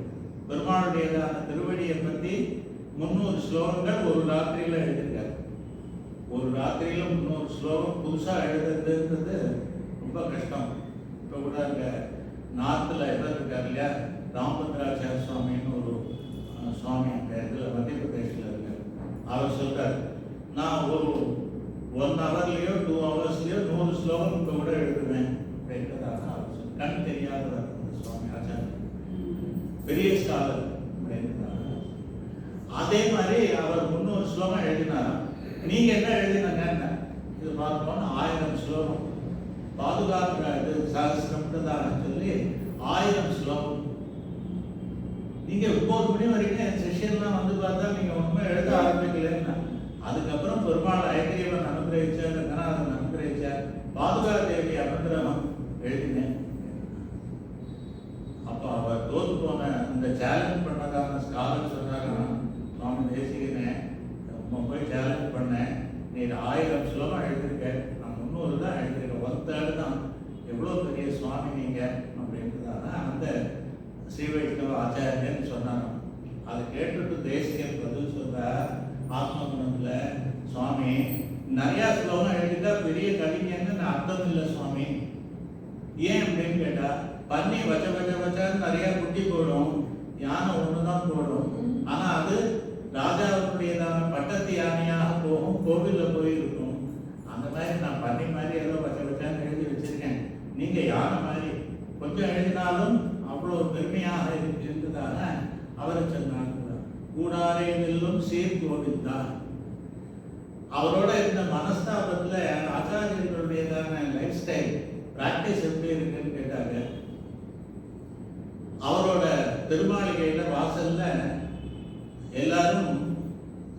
பெருமாளுடையதான திருவடியை பற்றி 300 ஸ்லோகங்கள் ஒரு ராத்திரியில எழுதியிருக்காரு. ஒரு ராத்திரியில 300 ஸ்லோகம் புதுசா எழுதுறதுன்றது ரொம்ப கஷ்டம். இப்போ கூட அங்க நார்த்தில் எவர் இருக்கார் இல்லையா, ராமபத்ராச்சாரிய சுவாமின்னு ஒரு சுவாமி அந்த இதில் மத்திய பிரதேசில் இருக்கார். அவர் சொல்றார், நான் ஒரு 1 ஹவர்லயோ 2 ஹவர்ஸ்லயோ 100 ஸ்லோகம் இப்போ கூட எழுதுவேன் அப்படின்றதாக அவர் சொல். கண் தெரியாதவர் அந்த சுவாமி ஆச்சாரியர், பெரிய ஸ்காலர் அப்படின்றாங்க. அதே மாதிரி அவர் 300 ஸ்லோகம் எழுதினாராம். நீங்க என்ன எழுதினாங்க இது பார்ப்போம்னா 1000 ஸ்லோகம் பாதுகாப்பு இது சகசிரம்ன்றதாக சொல்லி 1000 ஸ்லோகம். நீங்க 9 மணி வரைக்கும் என் செஷன்லாம் வந்து பார்த்தா நீங்க ஒண்ணுமே எழுத ஆரம்பிக்கலன்னா, அதுக்கப்புறம் பெருமாள் ஐக்கியவன் அனுகிரகிச்சார், ரங்கநாதன் அனுகிரகிச்சார், பாதுகா தேவி அனுகிரகம் எழுதினேன். அப்போ அவர் தோத்து போன இந்த சேலஞ்ச் பண்ணதான ஸ்காலர் சொன்னாங்க, சுவாமி தேசிகனே போய் சேலஞ்ச் பண்ணேன், நீ 1000 ஸ்லோகம் எழுதியிருக்க, நான் 300 தான் எழுதியிருக்கேன், 1/3 தான், எவ்வளோ பெரிய சுவாமி நீங்க அப்படின்றதான அந்த ஸ்ரீ வைஷ்ணவ ஆச்சாரியன்னு சொன்னாங்க. அதை கேட்டுட்டு தேசிகன் பதில் சொல்ற ஆத்மகுணத்துல, சுவாமி நிறைய ஸ்லோகம் எழுதிட்டா பெரிய கவிஞன்னு அர்த்தம் இல்லை சுவாமி. ஏன் அப்படின்னு கேட்டா, பன்னி வச்ச வச்ச வச்சான்னு நிறைய குட்டி போடும், யானை ஒண்ணுதான் போடும். ஆனா அது ராஜாவுடையதான பட்டத்து யானையாக போகும், கோவில்ல போயிருக்கும். அந்த மாதிரி நான் பன்னி மாதிரி ஏதோ வச்ச வச்சான்னு எழுதி வச்சிருக்கேன், நீங்க யானை மாதிரி கொஞ்சம் எழுதினாலும் அவ்வளவு பெருமையாக இருந்ததாக அவர் சொன்னார். கூடாரே வெல்லும் சீர் கோவிந்தா. அவரோட இந்த மனஸ்தாபத்துல ஆச்சாரியர்களுடையதான லைஃப் ஸ்டைல் பிராக்டிஸ் எப்படி இருக்குன்னு கேட்டாங்க. அவரோட திருமாளிகையில வாசல்ல எல்லாரும்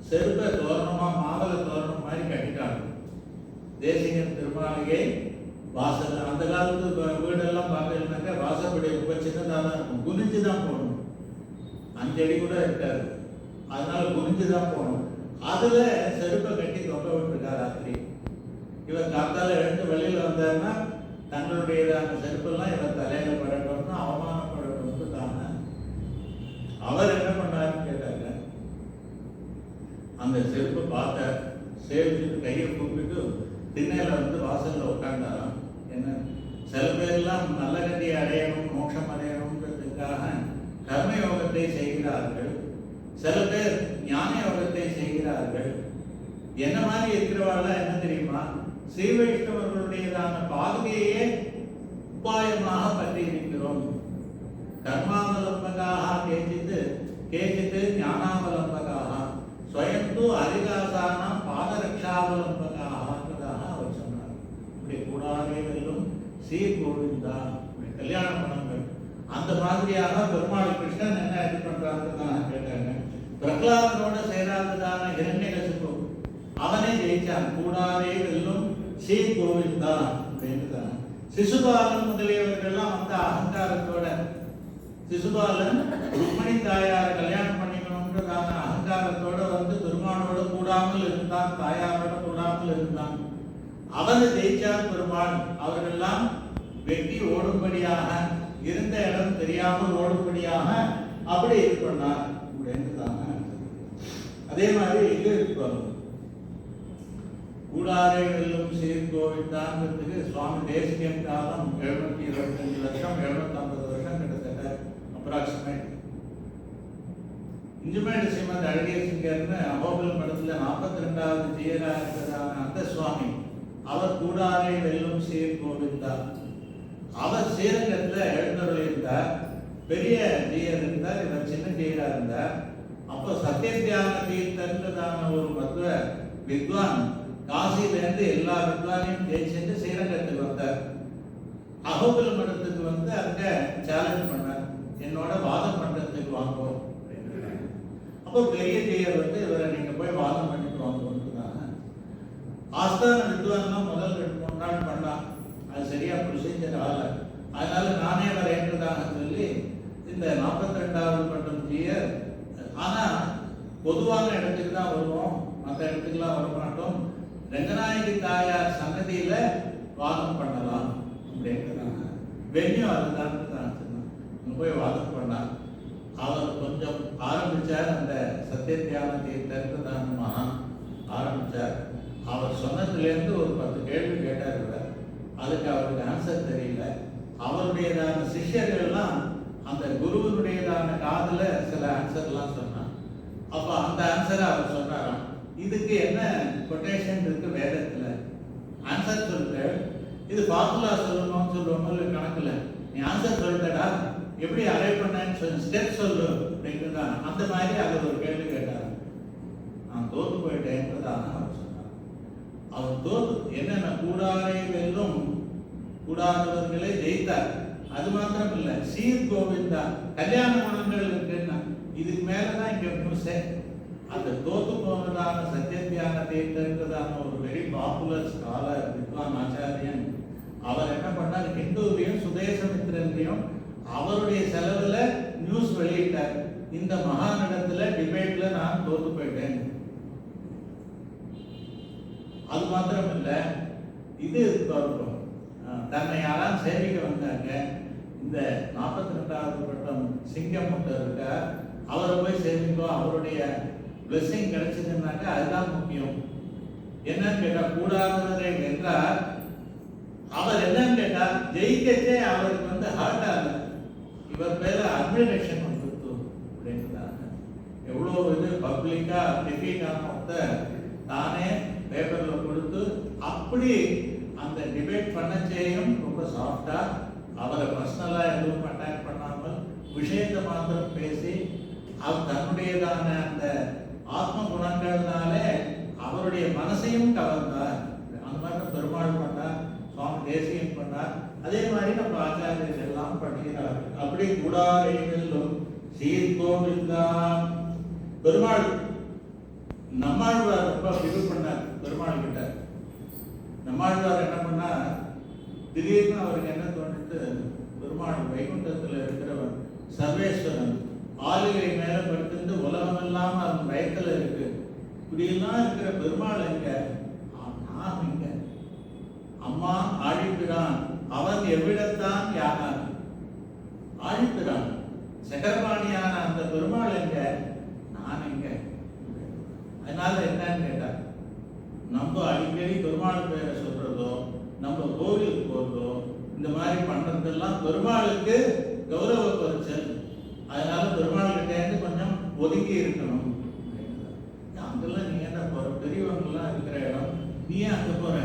செருப்பை தோரணமா மாவள தோரணம் மாதிரி கட்டிட்டாங்க. தேசிகன் திருமாளிகை வாசல் அந்த காலத்து வீடெல்லாம் பார்க்கலனாக்கா வாசப்படி ரொம்ப சின்னதாக தான் இருக்கும், குனிஞ்சு தான் போகணும், 5 அடி கூட இருக்காது, அதனால குனிஞ்சு தான் போகணும். அதுல செருப்பை கட்டி தொங்க விட்டுருக்காரு ராத்திரி. இவர் காத்தால எழுந்து வெளியில வந்தாருன்னா தங்களுடையதான செருப்பெல்லாம் இவர் தலையில படட்டோம்னா அவமானப்படட்டும் தானே. அவர் என்ன பண்ணாருன்னு கேட்டாங்க, அந்த செருப்பை பார்த்தார், சேவிச்சுட்டு கையை கூப்பிட்டு திண்ணையில வந்து வாசல்ல உட்காண்டாராம். என்ன சில பேர்லாம் நல்ல கதியை அடையணும், மோட்சம் அடையணுன்றதுக்காக கர்மயோகத்தை செய்கிறார்கள், சில பேர் ஞான யோகத்தை செய்கிறார்கள். என்ன மாதிரி இருக்கிறவாள் என்ன தெரியுமா, ஸ்ரீ வைஷ்ணவர்களுடையதான பாதுகையே உபாயமாக பற்றி இருக்கிறோம். கர்மாவலம்பகாக கேச்சித்து ஞானாவலம்பகாக ஸ்வயந்து அரிதாசானம் பாதரக்ஷாவலம்பகாக அவர் சொன்னார். இப்படி கூடாரே வெல்லும் சீர் கோவிந்தா கல்யாணம் பண்ணுங்கள். அந்த மாதிரியாக பெருமாள் கிருஷ்ணன் என்ன இது பண்றாருன்னு கேட்டாங்க. பிரகலாதனோட சேராததான ஹிரண்யகசிபு அவனே ஜெயிச்சான். கூடாரே வெல்லும் சீர் கோவிந்தா அப்படின்னுதான். சிசுபாலன் முதலியவர்கள்லாம் அந்த அகங்காரத்தோட, சிசுபாலன் ருக்மணி தாயார் கல்யாணம் பண்ணிக்கணும்ன்றதான அகங்காரத்தோட வந்து பெருமானோட கூடாமல் இருந்தான், தாயாரோட கூடாமல் இருந்தான். அவனை ஜெயிச்சார் பெருமாள். அவர்களெல்லாம் வெட்டி ஓடும்படியாக, இருந்த இடம் தெரியாமல் ஓடும்படியாக அப்படி இது பண்ணார் அப்படின்னுதாங்க. அதே மாதிரி இது இருப்பாங்க, கூடாரை வெல்லும் சீர் கோவிந்தாங்கிறதுக்கு சுவாமி தேசிகன் காலம் 725 லட்சம் 750 வருஷம் கிட்டத்தட்ட அப்ராக்சிமேட். இஞ்சுமேடு ஸ்ரீமத் அழகிய சிங்கர்னு அகோபிலம் மடத்தில் 42வது ஜீயராக இருக்கிறதான அந்த சுவாமி, அவர் கூடாரை வெல்லும் சீர் கோவிந்தா, அவர் ஸ்ரீரங்கத்தில் எழுந்தருள் இருந்தார். பெரிய ஜீயர் இருந்தார், இவர் சின்ன ஜீயரா இருந்தார். அப்போ சத்யத்தியான தீர்த்தன்றதான ஒரு மத்துவ வித்வான் காசியிலேருந்து எல்லா வித்வானையும் ஜெயிச்சுட்டு ஸ்ரீரங்கத்துக்கு வந்தார். அகோபில மடத்துக்கு வந்து அங்க சேலஞ்ச் பண்ணார், என்னோட வாதம் பண்றதுக்கு வாங்குவோம். அப்போ பெரிய ஜெயர் வந்து இவரை நீங்க போய் வாதம் பண்ணிட்டு வாங்குவோம்னாங்க. ஆஸ்தான வித்வான்லாம் முதல் 2-3 நாள் பண்ணான், அது சரியா ப்ரொசீஜர் ஆகல. அதனால நானே வரேன்றதாக சொல்லி இந்த 42வது பட்டம் ஜீயர், ஆனா பொதுவான இடத்துக்கு தான் வருவோம், மற்ற இடத்துக்குலாம் வர மாட்டோம், ரங்கநாயகி தாயார் சன்னதியில வாதம் பண்ணலாம் அப்படின்றாங்க. வென்யூ அதுதான் சொன்னாங்க. போய் வாதம் பண்ணார். அவர் கொஞ்சம் ஆரம்பிச்சார், அந்த சத்யத்தியான தீர்த்தன்றதான ஆரம்பிச்சார். அவர் சொன்னதுலேருந்து ஒரு 10 கேள்வி கேட்டார். இவர் அதுக்கு அவருக்கு ஆன்சர் தெரியல. அவருடையதான சிஷ்யர்கள்லாம் அந்த குருவனுடையதான காதுல சில ஆன்சர்லாம் சொன்னார். அப்போ அந்த ஆன்சரை அவர் சொன்னாராம், இதுக்கு என்ன கொட்டேஷன் இருக்கு வேதத்துல, ஆன்சர் சொல்லிட்டு இது ஃபார்முலா சொல்லணும்னு சொல்லுவோம் இல்லை கணக்குல, நீ ஆன்சர் சொல்லிட்டடா எப்படி அரைவ் பண்ணேன்னு சொல்லி ஸ்டெப் சொல்லு அப்படிங்கிறதா. அந்த மாதிரி அது ஒரு கேள்வி கேட்டார். நான் தோத்து போயிட்டேன்றதான அவர் சொன்னார். அவர் தோத்து என்னென்ன கூடாரை வெல்லும் கூடாதவர்களை ஜெயித்தார். அது மாத்திரம் இல்ல, சீர் கோவிந்தா கல்யாண குணங்கள் இருக்குன்னா இதுக்கு மேலதான் இங்க நியூஸே. அந்த தோத்து போனதான சத்யத்தியான தீர்த்தன்றதான ஒரு வெரி பாப்புலர் ஸ்காலர் வித்வான் ஆச்சாரியன், அவர் என்ன பண்ணார், ஹிந்துவிலையும் சுதேசமித்திரன்லையும் அவருடைய செலவுல நியூஸ் வெளியிட்டார், இந்த மகாநடத்துல டிபேட்ல நான் தோத்து போயிட்டேன். அது மாத்திரம் இல்ல, இது தன்னை யாராவது சேவிக்க வந்தாங்க, இந்த 42வது பட்டம் சிங்கம் இருக்கார், அவரை போய் சேவிக்கோ, அவருடைய பிளெஸிங் கிடைச்சதுன்னாக்க அதுதான் முக்கியம். என்னன்னு கேட்டா கூடாதவரை வென்றார். அவர் என்னன்னு கேட்டா ஜெயிக்கச்சே அவருக்கு வந்து ஹார்ட் ஆகல, இவர் பேர அட்மிரேஷன் வந்துருத்து அப்படின்றாங்க. எவ்வளோ இது பப்ளிக்கா டிஃபீட் ஆன தானே பேப்பர்ல கொடுத்து அப்படி அந்த டிபேட் பண்ணச்சேயும் ரொம்ப சாஃப்டா, அவரை பர்சனலா எதுவும் அட்டாக் பண்ணாமல் விஷயத்தை மாத்திரம் பேசி அவர் தன்னுடையதான அந்த ஆத்ம குணங்கள்னாலே அவருடைய மனசையும் கவர்ந்தார். அந்த மாதிரி பெருமாள் பண்ணார், சுவாமி தேசியம் பண்ணார், அதே மாதிரி நம்ம ஆச்சாரியர்கள் எல்லாம் பண்ணுகிறார். அப்படி கூடாரையிலும் சீர்கோவில்தான் பெருமாள் நம்மாழ்வார் ரொம்ப இது பண்ணார். பெருமாள் கிட்ட நம்மாழ்வார் என்ன பண்ணார், திடீர்னு அவருக்கு என்ன தோணிட்டு, பெருமாள் வைகுண்டத்தில் இருக்கிறவன் சர்வேஸ்வரன் ஆளுகை மேல படுத்து உலகம் இல்லாம அவன் வயத்துல இருக்கு, இப்படியெல்லாம் இருக்கிற பெருமாள் எங்க, நாம் எங்க, அம்மா ஆழிப்பிரான் அவன் எவ்விடத்தான் யானார், ஆழிப்பிரான் சக்கரபாணியான அந்த பெருமாள் எங்க, நான் எங்க. அதனால என்னன்னு கேட்டார், நம்ம அடிக்கடி பெருமாள் பேரை சொல்றதோ நம்ம கோவிலுக்கு போறதோ இந்த மாதிரி பண்றதெல்லாம் பெருமாளுக்கு கௌரவ குறைச்சல். அதனால பெருமாள் கிட்டேருந்து கொஞ்சம் ஒதுங்கி இருக்கணும். அங்கெல்லாம் நீ என்ன போற, பெரியவங்கெல்லாம் இருக்கிற இடம், நீ ஏன் அங்க போற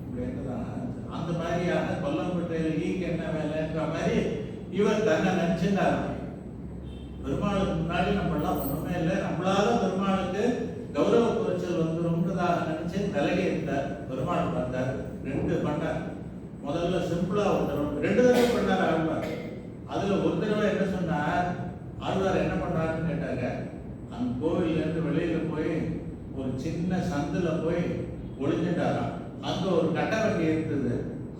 அப்படின்றதான். அந்த மாதிரியான கொல்லம்பட்டையில் ஈக்கு என்ன வேலைன்ற மாதிரி இவர் தன்னை நினைச்சுட்டார். பெருமாளுக்கு முன்னாடி நம்ம எல்லாம் ஒண்ணுமே இல்லை, நம்மளால பெருமாளுக்கு கௌரவ குறைச்சல் வந்துரும்ன்றதாக நினைச்சு விலகி இருந்தார். பெருமாள் பார்த்தார், 2 பண்ணார். முதல்ல சிம்பிளா ஒருத்தர் 2 தடவை பண்ணார் ஆழ்வார். அதுல ஒரு தடவை என்ன சொன்னார், ஆழ்வார் என்ன பண்ணாருன்னு கேட்டாங்க, அந்த கோவில்ல இருந்து வெளியில போய் ஒரு சின்ன சந்துல போய் ஒளிஞ்சிட்டாராம். அங்க ஒரு கட்டவண்டி இருந்தது,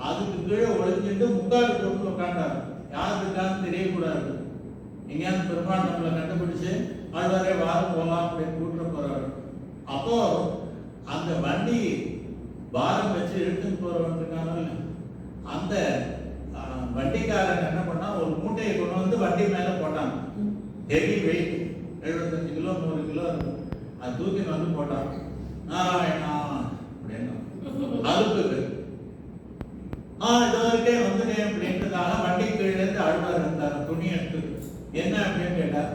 அதுக்கு கீழே ஒளிஞ்சிட்டு முக்காடு போட்டு உட்காண்டாரு, யாருக்கான்னு தெரியக்கூடாது. எங்கேயாவது பெருமாள் நம்மளை கண்டுபிடிச்சு ஆழ்வாரே வாரம் போகலாம் அப்படின்னு கூட்டு போறாரு. அப்போ அந்த வண்டி பாரம் வச்சு எடுத்துன்னு போறவன்றான அந்த வண்டிக்காரன் என்ன பண்ணா, ஒரு மூட்டையை கொண்டு வந்து வண்டி மேல போட்டான். ஹெவி வெயிட் 75 கிலோ 100 கிலோ இருக்கும். அது தூக்கின்னு வந்து போட்டான். நாராயணா அப்படின்னு அறுப்புக்கு இதே வந்துட்டேன் அப்படின்றதால வண்டி கீழே இருந்து ஆழ்வார் இருந்தார். துணி எடுத்து என்ன அப்படின்னு கேட்டார்,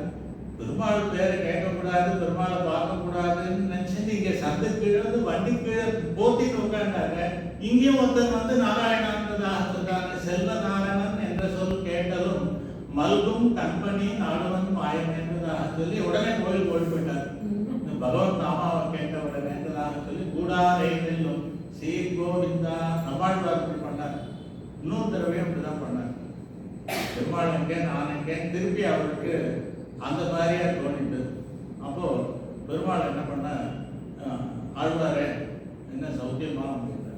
பெருமாள் பேரை கேட்கக்கூடாது, பெருமாளை பார்க்கக்கூடாதுன்னு நினைச்சு இங்க சந்து கீழே வண்டி கீழே போத்திட்டு உட்காண்டாங்க. இங்கேயும் ஒருத்தர் வந்து நாராயணான்றதாக சொல்றாங்க. செல்வ நாராயணன் என்ற சொல் கேட்டதும் மல்கும் கண்பணி நாடுவன் மாயம் என்பதாக சொல்லி உடனே கோயில் ஓடி போயிட்டார். பகவத் நாமாவை கேட்ட உடனே என்றதாக சொல்லி கூடாரை செல்லும் சீர் கோவிந்தா நம்மாழ்வார் இப்படி பண்ணார். இன்னொரு தடவையும் இப்படிதான் பண்ணார். பெருமாள் எங்கே நான் எங்கே திருப்பி அவருக்கு அந்த மாதிரியா தோணிட்டு அப்போ பெருமாள் என்ன பண்ண, ஆழ்வாரே என்ன சௌக்கியமா அப்படின்னா,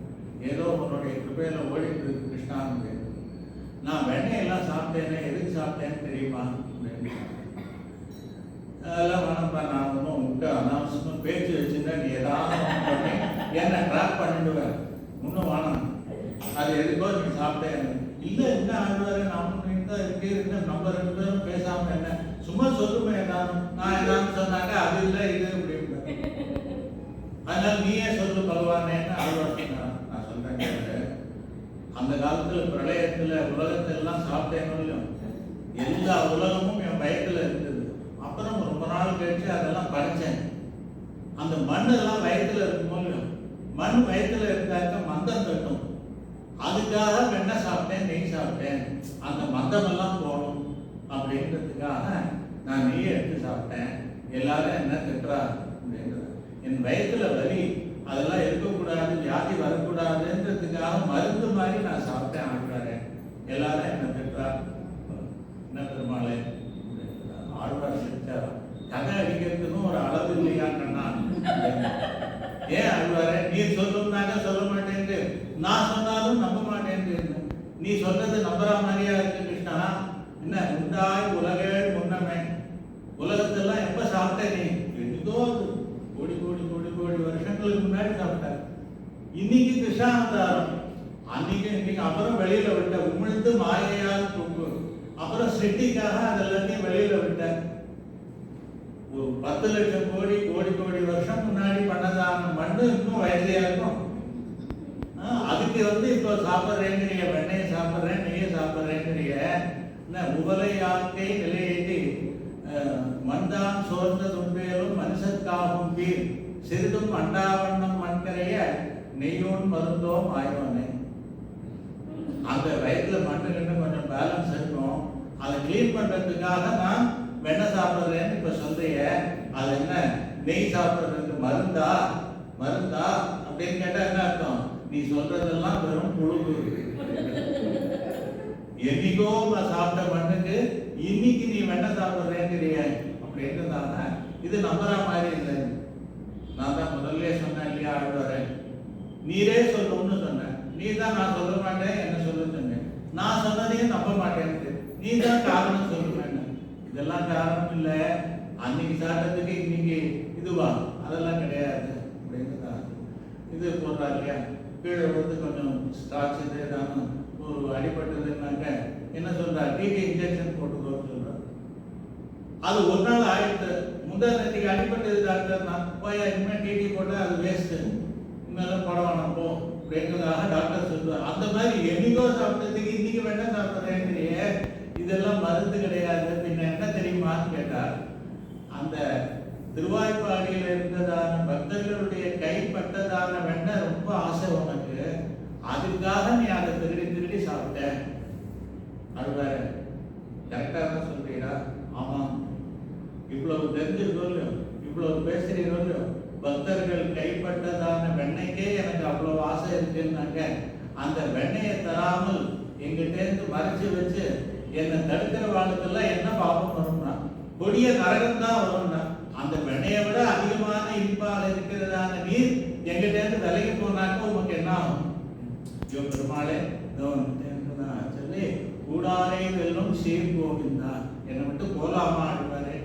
ஏதோ உன்னுடைய கிருபையில ஓடிட்டு இருக்கு கிருஷ்ணான்னு. நான் வெண்ணையெல்லாம் சாப்பிட்டேனே, எதுக்கு சாப்பிட்டேன்னு தெரியுமா அப்படின்னு. அதெல்லாம் வேணாம்ப்பா, நான் ஒன்றும் உங்கள்கிட்ட அனாவசியமாக பேச்சு வச்சுருந்தா நீ ஏதாவது பண்ணி என்னை ட்ராப் பண்ணிடுவேன், இன்னும் வேணாம், அது எதுக்கோ நீ சாப்பிட்டேன். இல்லை என்ன ஆழ்வாரு, நான் தான் இருக்கு, நம்ம 2 பேரும் பேசாமல் என்ன சும்மா சொல்லுமே ஏதாவது, நான் ஏதாவது சொன்னாங்க அது இல்லை இது அப்படின்னு. அதனால நீயே சொல்லு பகவானேன்னு ஆழ்வார் சொன்னார். நான் சொல்றேன், அந்த காலத்துல பிரளயத்துல உலகத்தெல்லாம் சாப்பிட்டேன்னு எல்லா உலகமும் என் வயத்துல இருந்தது. அப்புறம் ரொம்ப நாள் கழிச்சு அதெல்லாம் படிச்சேன். அந்த மண்ணெல்லாம் வயத்துல இருக்கும்போது மண் வயத்துல இருந்தாக்க மந்தம் தட்டும். அதுக்காக வெண்ணை சாப்பிட்டேன், நெய் சாப்பிட்டேன், அந்த மந்தமெல்லாம் போகணும் அப்படின்றதுக்காக நான் நெய் எடுத்து சாப்பிட்டேன். எல்லாரும் என்ன திட்டுறா அப்படின்றது. என் வயத்துல வலி அதெல்லாம் இருக்கக்கூடாது, வியாதி வரக்கூடாதுன்றதுக்காக மருந்து மாதிரி நான் சாப்பிட்டேன். ஆழ்வாரே எல்லாரும் என்ன திட்டுறா, என்ன பெருமாளே ஆழ்வார் சிரிச்சாரா, கதை அடிக்கிறதுக்கும் ஒரு அளவு இல்லையா கண்ணா? ஏன் ஆழ்வாரே நீ சொல்லுனாக்க சொல்ல மாட்டேன்னு, நான் சொன்னாலும் நம்ப மாட்டேன்னு, நீ சொல்றது நம்புற மாதிரியா இருக்கு கிருஷ்ணா. என்ன உண்டாய் உலகேள் முன்னமே, உலகத்தெல்லாம் எப்ப சாப்பிட்ட நீ? எதுதோ கோடி கோடி கோடி கோடி வருஷங்களுக்கு முன்னாடி சாப்பிட்டார். இன்னைக்கு கிருஷ்ணாவதாரம், இன்னைக்கு அப்புறம் வெளியில விட்ட உமிழ்ந்து மாயையால் தூக்கு, அப்புறம் செட்டிக்காக அதெல்லாத்தையும் வெளியில விட்ட. ஒரு 10 லட்சம் கோடி கோடி கோடி வருஷம் முன்னாடி பண்ணதான மண்ணு இன்னும் வயதியா இருக்கும். அதுக்கு இப்போ சாப்பிட்றேங்கிறிய, வெண்ணையை சாப்பிட்றேன், நெய்யை சாப்பிட்றேங்கிறிய. உபலை யாக்கை நிலையேற்றி மந்தான் சோர்ந்த துன்பேலும் மனுஷத்காகும் பீர் சிறிதும் அண்டாவண்ணம் மண்கரைய நெய்யோன் மருந்தோம் ஆய்வானே. அந்த வயதுல மண்ணுக்கு கொஞ்சம் பேலன்ஸ் இருக்கும், அதை கிளீன் பண்றதுக்காக நான் வெண்ணெய் சாப்பிட்றேன்னு இப்ப சொல்றிய, அது என்ன நெய் சாப்பிட்றதுக்கு மருந்தா? மருந்தா அப்படின்னு கேட்டா என்ன அர்த்தம்? நீ சொல்றதெல்லாம் வெறும் புழுகு. என்னைக்கோ சாப்பிட்ட மண்ணுக்கு இன்னைக்கு நீ வெண்ணெய் சாப்பிட்றேங்கிறிய அப்படின்றதான இது நம்புற மாதிரி இல்லை. நான் தான் முதல்ல சொன்னேன் இல்லையா ஆழ்வாரே, நீரே சொல்லணும்னு சொன்னேன். நீ தான் நான் சொல்ல மாட்டேன் என்ன சொல்ல சொன்னேன், நான் சொன்னதையும் நம்ப மாட்டேன், நீ தான் காரணம் சொல்லுவேன். இதெல்லாம் காரணம் இல்லை, அன்னைக்கு சாப்பிட்டதுக்கு இன்னைக்கு இதுவா, அதெல்லாம் கிடையாது அப்படின்றதா. இது போடுறா இல்லையா, கீழே வந்து கொஞ்சம் ஸ்டார்ச் இது ஏதாவது ஒரு அடிபட்டதுன்னாக்க என்ன சொல்றா, டிடி இன்ஜெக்ஷன் போட்டுக்கோன்னு சொல்றா. அது ஒரு நாள் ஆயிடுத்து, முந்தானத்துக்கு அடிபட்டது டாக்டர், நான் போய் இனிமேல் டிடி போட்டால் அது வேஸ்ட்டு, இனிமேலும் போட வேணாம் போ அப்படின்றதாக டாக்டர் சொல்லுவார். அந்த மாதிரி என்னைக்கோ சாப்பிட்டதுக்கு இன்னைக்கு வேண்டாம் சாப்பிட்றேங்கிறிய, இதெல்லாம் மருந்து கிடையாது. பின்ன என்ன தெரியுமான்னு கேட்டார், அந்த திருவாய்ப்பாடியில் இருந்ததான பக்தர்களுடைய கைப்பட்டதான வெண்ணெய் ரொம்ப ஆசை உனக்கு, அதுக்காக நீ அதை திருடி திருடி சாப்பிட்ட. அது வேற கரெக்டாக தான் சொல்றீடா? ஆமாம், இவ்வளவு தெரிஞ்சிருக்கோ, இவ்வளவு பேசுறீங்களோ, பக்தர்கள் கைப்பட்டதான வெண்ணெய்க்கே எனக்கு அவ்வளவு ஆசை இருக்குன்னாங்க, அந்த வெண்ணெயை தராமல் எங்கிட்டேருந்து மறைச்சு வச்சு என்னை தடுக்கிற வாழ்க்கெல்லாம் என்ன பாவம் வரும்னா, கொடிய நரகம் தான் வரும்னா, அந்த வெண்ணையை விட அதிகமான இனிப்பால் இருக்கிறதான நீர் எங்கிட்டேருந்து விலகி போனாக்க உமக்கு என்ன ஆகும்? பெருமாளே சொல்லி கூடாரே வெல்லும் சீர் கோவிந்தா, என்னை விட்டு போலாமா ஆடுவாரே.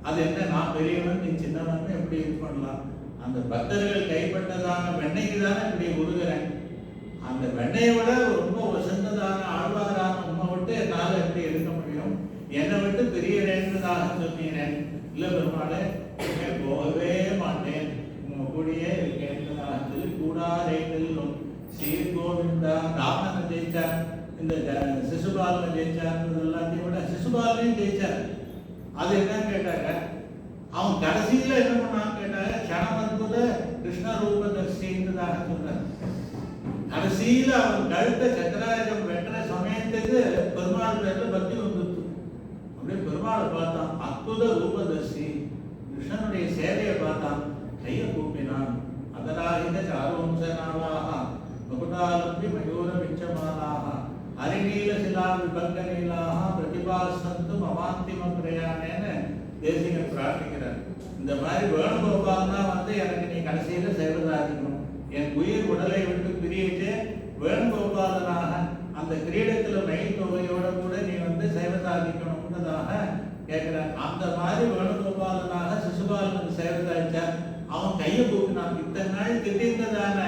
அது என்ன, நான் பெரியவன் நீ சின்னவன் எப்படி இது பண்ணலாம்? அந்த பக்தர்கள் கைப்பட்டதான வெண்ணைக்கு தானே இப்படி உருகிறேன். அந்த வெண்ணையை விட ரொம்ப உசந்ததான ஆழ்வாரான உண்மை விட்டு என்னால் எப்படி எடுக்க முடியும்? என்னை விட்டு பெரியதாக சொன்னீரேன். இல்லை பெருமாளே, போகவே மாட்டேன், உங்க கூடியே இருக்கேன்றதாக சொல்லி கூடாரே வெல்லும் சீர் கோவிந்தா. ராமனை ஜெயிச்சார், இந்த சிசுபாலனை ஜெயிச்சார், எல்லாத்தையும் விட சிசுபாலனையும் ஜெயிச்சார். அது என்னன்னு கேட்டாங்க, அவன் கடைசியில என்ன பண்ணான்னு கேட்டாங்க, க்ஷணமத்புத கிருஷ்ண ரூபதர்சின்றதாக சொல்றாரு. கடைசியில அவன் கழுத்த சக்கராயுதம் வெட்டுற சமயத்துக்கு பெருமாள் பேர்ல பக்தி வந்துருச்சு. அப்படியே பெருமாளை பார்த்தான், அற்புத ரூபதர்சி, கிருஷ்ணனுடைய சேவையை பார்த்தான், கையை கூப்பினான். அதராகித சாருவம்சநாளாக பகுடாலம்பி மயூர விச்சமானாக ஹரிநீல சிலா விபங்க நீலாக பிரதிபாசந்து மமாந்திம பிரயாணேன்னு தேசிகன் பிரார்த்திக்கிறார். இந்த மாதிரி வேணுகோபால்னா எனக்கு நீ கடைசியில சேவதாதிக்கணும், என் உயிர் உடலை விட்டு பிரியிட்டு வேணுகோபாலனாக அந்த கிரீடத்துல மயில் தொகையோட கூட நீ சேவை சாதிக்கணும்ன்றதாக கேட்கிறார். அந்த மாதிரி வேணுகோபாலனாக சிசுபாலனுக்கு சேவை சாதிச்சார். அவன் கையை கூப்பினான். இத்தனை நாள் திட்டிருந்ததான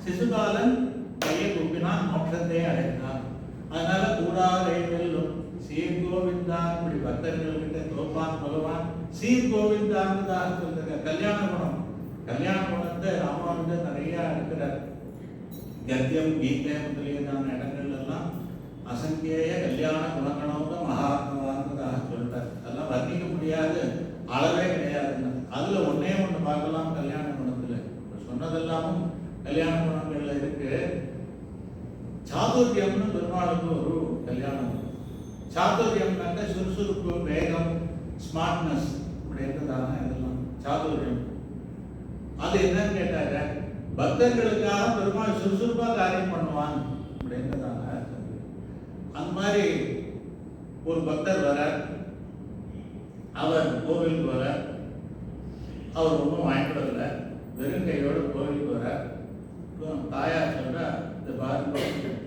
சிசுபாலன் கையை கூப்பினான், மோட்சத்தை அடைந்தான். அதனால கூடாரைவெல்லும் சீர்கோவிந்தான் இப்படி பக்தர்கள் கிட்ட தோப்பான் பகவான். சீர்கோவிந்தான்றதாக சொல்றாங்க. கல்யாண குணம், கல்யாண குணத்தை ராமானுஜர் நிறைய இருக்கிறார். கத்தியம் கீதை முதலியதான இடங்கள் எல்லாம் அசங்கேய கல்யாண குணங்களோட மகாத்மாவான்றதாக சொல்றார். அதெல்லாம் வர்ணிக்க முடியாது, அளவே கிடையாதுன்னு. அதுல ஒன்னே ஒண்ணு பார்க்கலாம் கல்யாண குணத்துல. சொன்னதெல்லாமும் கல்யாண குணங்கள்ல இருக்கு. சாதுர்யம்னு பெருமாளுக்கு ஒரு கல்யாணம். சாதுர்யம்னாக்க சுறுசுறுப்பு, வேகம், ஸ்மார்ட்னஸ் அப்படின்றதான இதெல்லாம் சாதுர்யம். அது என்னன்னு கேட்டாங்க, பக்தர்களுக்காக பெருமாள் சுறுசுறுப்பா காரியம் பண்ணுவான் அப்படின்றதான. அந்த மாதிரி ஒரு பக்தர் வர, அவர் கோவிலுக்கு வர, அவர் ஒன்றும் வாங்கிடல, வெறுங்கையோடு கோவிலுக்கு வர. தாயார் சொல்ற, இந்த பாருங்க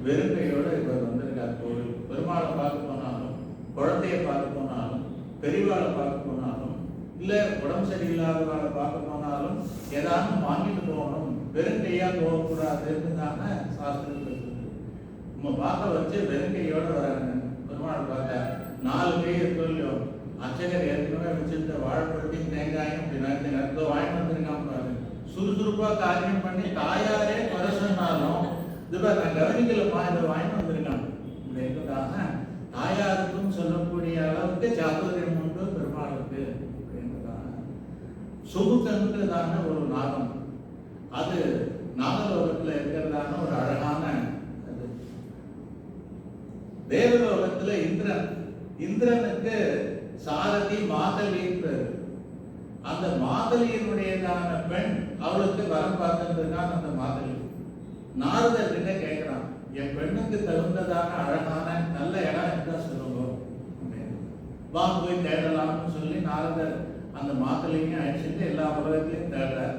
வெறுங்கையோடு இவர் வந்திருக்கார் கோவில். பெருமாளை பார்க்க போனாலும், குழந்தைய பார்க்க போனாலும், பெரியவாளை பார்க்க போனாலும், இல்லை உடம்பு சரியில்லாதவாளை பார்க்க போனாலும் ஏதாவது வாங்கிட்டு போகணும், வெறுங்கையா போகக்கூடாதுன்னு தானே சாஸ்திரத்தில் இருக்குது. நம்ம பார்க்க வச்சு வெறுங்கையோட வராங்க. பெருமாள் பார்க்க 4 கை இருக்கோ, அர்ச்சகர் ஏற்கனவே வச்சிருந்த வாழைப்பழத்தையும் தேங்காயும் அப்படி வாங்கி வந்திருக்காம பாரு. சுறுசுறுப்பா காரியம் பண்ணி தாயாரே குறை சொன்னாலும் இதுவா நான் கவனிக்கலமா, இதை வாங்கி வந்திருக்காங்க அப்படின்றதாக தாயாருக்கும் சொல்லக்கூடிய அளவுக்கு சாதுரியம் உண்டு பெருமாளுக்கு அப்படின்றதாக. சுகுத்தன்றதான ஒரு நாகம், அது நாகலோகத்துல இருக்கிறதான ஒரு அழகான அது. தேவலோகத்துல இந்திரன், இந்திரனுக்கு சாரதி மாதலின்றது. அந்த மாதலியினுடையதான பெண் அவளுக்கு வரம் பார்த்துருக்கான். அந்த மாதலி நாரதர் கிட்ட கேட்கிறான், என் பெண்ணுக்கு தகுந்ததான அழகான நல்ல இடம் இருந்தா சொல்லுங்க அப்படின்னு. வாங்க போய் தேடலாம்னு சொல்லி நாரதர் அந்த மாதலியும் அழிச்சுட்டு எல்லா உலகத்திலையும் தேடுறார்.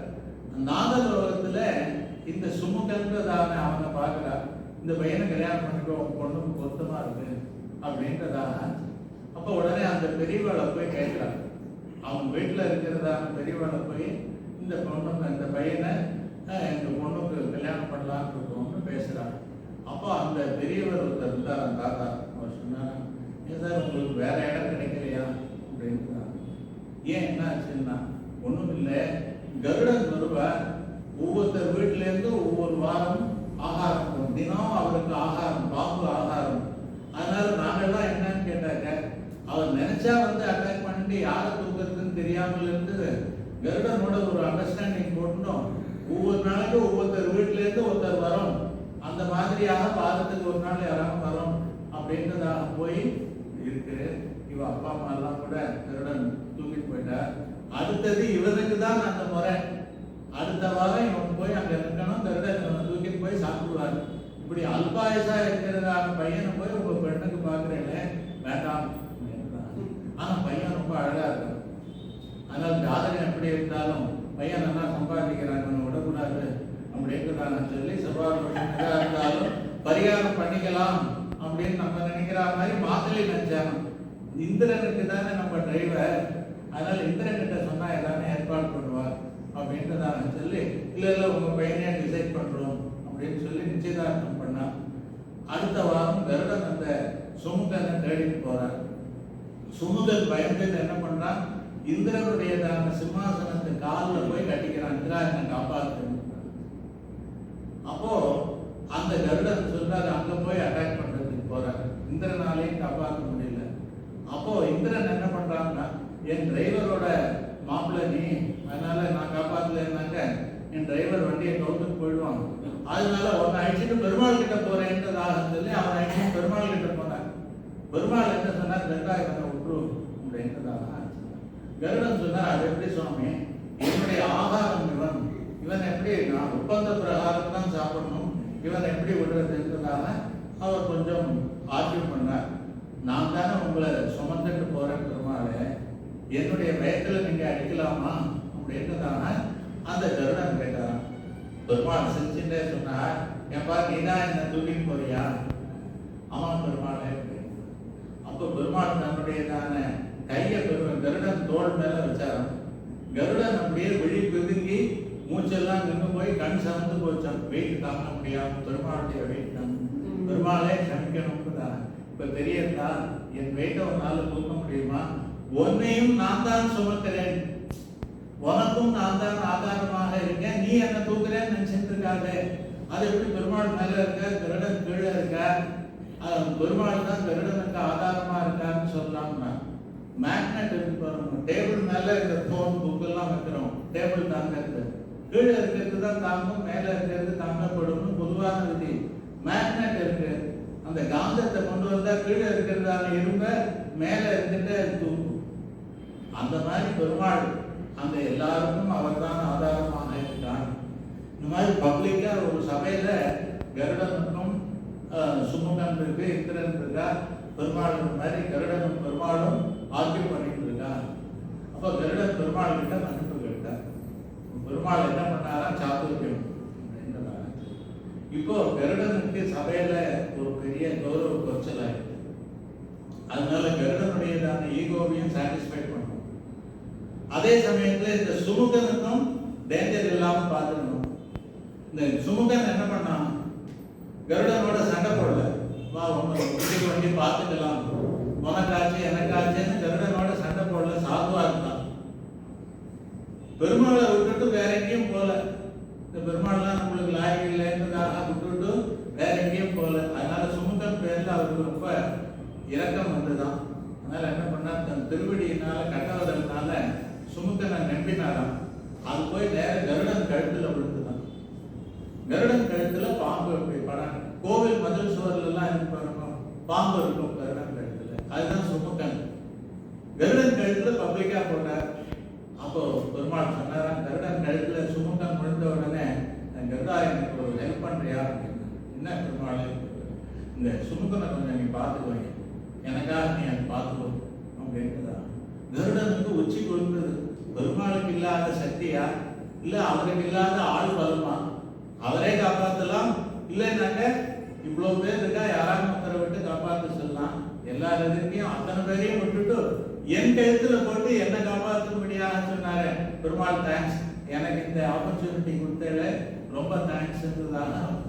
நாகலோகத்துல இந்த சுமுகன்றதான அவனை பார்க்கிறார். இந்த பையனை கல்யாணம் பண்ணிக்கோ, பொண்ணுக்கு பொருத்தமா இருக்கு அப்படின்றதாக. அப்போ உடனே அந்த பெரியவாளை போய் கேட்கிறார். அவங்க வீட்டில் இருக்கிறதான பெரியவாளை போய் இந்த பொண்ணுக்கு, இந்த பையனை எங்கள் பொண்ணுக்கு கல்யாணம் பண்ணலான்னு இருக்கோம்னு பேசுகிறாங்க. அப்போ அந்த பெரியவர் ஒருத்தர் இருந்தார், அந்த தாத்தா. அவர் சொன்னார், ஏன் சார் உங்களுக்கு வேற இடம் கிடைக்கலையா அப்படின்றாங்க. ஏன் என்ன ஆச்சுன்னா, ஒன்றும் இல்லை, கருடன் வருவார், ஒவ்வொருத்தர் வீட்டிலேருந்து ஒவ்வொரு வாரம் ஆகாரம், தினம் அவருக்கு ஆகாரம், பாம்பு ஆகாரம். அதனால நாங்கள்லாம் என்னன்னு கேட்டாக்க, அவர் நினைச்சா அட்டாக் பண்ணிட்டு யாரை தூக்குறதுன்னு தெரியாமல் இருந்தது. கருடனோட ஒரு அண்டர்ஸ்டாண்டிங் போட்டோம், ஒவ்வொரு நாளைக்கும் ஒவ்வொருத்தர் வீட்டிலேருந்து ஒருத்தர் வரும், அந்த மாதிரியாக வாரத்துக்கு ஒரு நாள் யாராவது வரும் அப்படின்றதாக போய் இருக்கு. இவ அப்பா அம்மா எல்லாம் கூட கருடன் தூக்கிட்டு போயிட்டார். அடுத்தது இவனுக்கு தான் அந்த முறை. அடுத்த வாரம் இவன் போய் அங்க இருக்கணும், கருடன் தூக்கிட்டு போய் சாப்பிடுவார். இப்படி அல்பாயசா இருக்கிறதான பையனை போய் உங்க பெண்ணுக்கு பாக்குறேன்னு வேண்டாம். ஆனா பையன் ரொம்ப அழகா இருக்கும். அதனால ஜாதகம் எப்படி இருந்தாலும் பையன் நல்லா சம்பாதிக்கிறாங்க, விடக்கூடாது அப்படின்னு சொல்லி சபார்த்தா இருந்தாலும் பரிகாரம் பண்ணிக்கலாம் அப்படின்னு நம்ம நினைக்கிற மாதிரி மாத்தலி நினைச்சாங்க. இந்திரனுக்கு தானே நம்ம டிரைவர், அதனால இந்திரன் கிட்ட சொன்னா எல்லாமே ஏற்பாடு பண்ணுவார் அப்படின்றதான சொல்லி, இல்ல இல்ல உங்க பையனே டிசைட் பண்றோம் அப்படின்னு சொல்லி நிச்சயதார்த்தம் பண்ணா. அடுத்த வாரம் கருடன் அந்த சுமுகனை தேடிட்டு போறார். சுமுகன் பயந்து என்ன பண்றான், இந்திரனுடையதான சிம்மாசனத்து காலில் போய் கட்டிக்கிறான், இந்திரா என்னை காப்பாற்று. அப்போ அந்த கருடன் சொல்றாரு, அங்க போய் அட்டாக் பண்றதுக்கு போறாரு. இந்திரனாலையும் காப்பாற்ற முடியல. அப்போ இந்திரன் என்ன பண்றாங்கன்னா, என் டிரைவரோட மாப்பிள்ளை நீ, அதனால நான் காப்பாற்றலைன்னாக்க என் டிரைவர் வண்டியை கவுத்துட்டு போயிடுவான், அதனால உன்னை அழிச்சிட்டு பெருமாள் கிட்ட போறேன்றதாக சொல்லி அவன் அழிச்சிட்டு பெருமாள் கிட்ட போனார். பெருமாள் என்ன சொன்னார், கருடா இவனை விட்டுரு அப்படின்றதாக. கருடன் சொன்னார், அது எப்படி சுவாமி, என்னுடைய ஆகாரம் இவன் எப்படி நான் ஒப்பந்த பிரகாரம் தான் சாப்பிடணும், இவன் எப்படி விடுறதுன்றதாக அவர் கொஞ்சம் ஆர்கியூ பண்ணார். நான் தானே உங்களை சுமந்துட்டு போறேன் பெருமாளே, என்னுடைய வயத்துல நீங்க அடிக்கலாமா அப்படின்றதாக அந்த கருடன் கேட்டாராம். பெருமாள் செஞ்சுட்டே சொன்னார், ஏன்பா நீ தான் என்ன தூக்கிட்டு போறியா? அவன் பெருமாளே. அப்போ பெருமாள் தன்னுடையதான கையை கருடன் தோல் மேல வச்சாராம். கருடன் அப்படியே விழி பிதுங்கி மூச்செல்லாம் நின்று போய் கண் சமந்து போச்சான். வெயிட் தாங்க முடியாம பெருமாளுடைய வெயிட் தான். பெருமாளே சமைக்கணும்னு தான். இப்ப தெரியறதா, என் வெயிட்டை உன்னால தூக்க முடியுமா? உன்னையும் நான் தான் சுமக்கிறேன், உனக்கும் நான் தான் ஆதாரமாக இருக்கேன், நீ என்ன தூக்குறேன்னு நினைச்சிட்டு இருக்காது. அது எப்படி பெருமாள் மேல இருக்க, கருடன் கீழே இருக்க, பெருமாள் தான் கருடனுக்கு ஆதாரமா இருக்கான்னு சொல்லலாம்னா. மேக்னெட் இருக்கு பாருங்க, டேபிள் மேல இந்த போன் புக் எல்லாம் வைக்கிறோம், டேபிள் தாங்கிறது, கீழே இருக்கிறது தான் தாங்கும், மேல இருக்கிறது தாங்கப்படும் பொதுவான விதி. மேக்னெட் இருக்கு, அந்த காந்தத்தை கொண்டு வந்தா கீழே இருக்கிறதான இரும்ப மேல இருந்துட்டு தூக்கும். அந்த மாதிரி பெருமாள் அந்த எல்லாருக்கும் அவர் தான் ஆதாரமாக இருக்கிறார். இந்த மாதிரி பப்ளிக்கா ஒரு சபையில கருடனுக்கும் சுமுகன் இருக்கு, இந்திரன் இருக்கா, பெருமாள் மாதிரி கருடனும் பெருமாளும் ஆர்கியூ பண்ணிட்டு இருக்கா. அப்போ கருடன் பெருமாள் கிட்ட மன்னிப்பு கேட்டார். பெருமாள் என்ன பண்ணாரா, சாதுரியம். இப்போ கருடனுக்கு சபையில ஒரு பெரிய கௌரவ குறைச்சல் ஆயிடுது. அதனால கருடனுடையதான ஈகோவையும் சாட்டிஸ்ஃபை பண்ணும். அதே சமயத்துல இந்த சுமுகனுக்கும் டேஞ்சர் இல்லாம பார்த்துக்கணும். இந்த சுமுகன் என்ன பண்ணான், கருடனோட சண்டை போடல, வா உன்னை வண்டி பார்த்துக்கலாம், உனக்காச்சு எனக்காச்சுன்னு கருடனோட சண்டை போடல, சாதுவா இருந்தான். பெருமாளை விட்டுட்டு வேற எங்கேயும் போல. இந்த பெருமாள்லாம் நம்மளுக்கு லாயக்கு இல்லைன்றதாக விட்டுட்டு வேற எங்கேயும் போல. அதனால சுமுகன் பேர்ல அவருக்கு ரொம்ப இரக்கம் வந்துதான். அதனால என்ன பண்ணா, தன் திருவடியினால கட்டவதனால சுமுகனை நம்பினாராம். அது போய் நேர கருடன் கழுத்துல விழுந்துதான். கருடன் கழுத்துல பாம்பு எப்படி படம், கோவில் மதில் சுவர்ல எல்லாம் இருக்கு பாருங்க, பாம்பு இருக்கும் கருடன் கழுத்துல, அதுதான் சுமுகன். கருடன் கழுத்துல பப்ளிக்கா போட்டார். அப்போ பெருமாள் சொன்னாராம், கருடன் கழுத்துல சுமுகன் விழுந்த உடனே, கருடா எனக்கு ஒரு ஹெல்ப் பண்றியா அப்படின்னு. என்ன பெருமாள், இந்த சுமுகனை கொஞ்சம் நீ பார்த்துக்கோங்க, எனக்காக நீ அதை பார்த்துக்கோ அப்படின்றதா. கருடனுக்கு உச்சி கொள்கிறது. பெருமாளுக்கு இல்லாத சக்தியா, இல்ல அவருக்கு இல்லாத ஆள் பலமா? அவரே காப்பாற்றலாம், இல்லைன்னாக்க இவ்வளவு பேர் இருக்கா, யாராவது ஒருத்தரை விட்டு காப்பாற்ற சொல்லலாம். எல்லாரையும் அத்தனை பேரையும் விட்டுட்டு என் கழுத்துல போட்டு என்ன காப்பாற்றும்படியாக சொன்னாரு பெருமாள். தேங்க்ஸ், எனக்கு இந்த ஆப்பர்ச்சுனிட்டி கொடுத்தல ரொம்ப தேங்க்ஸ்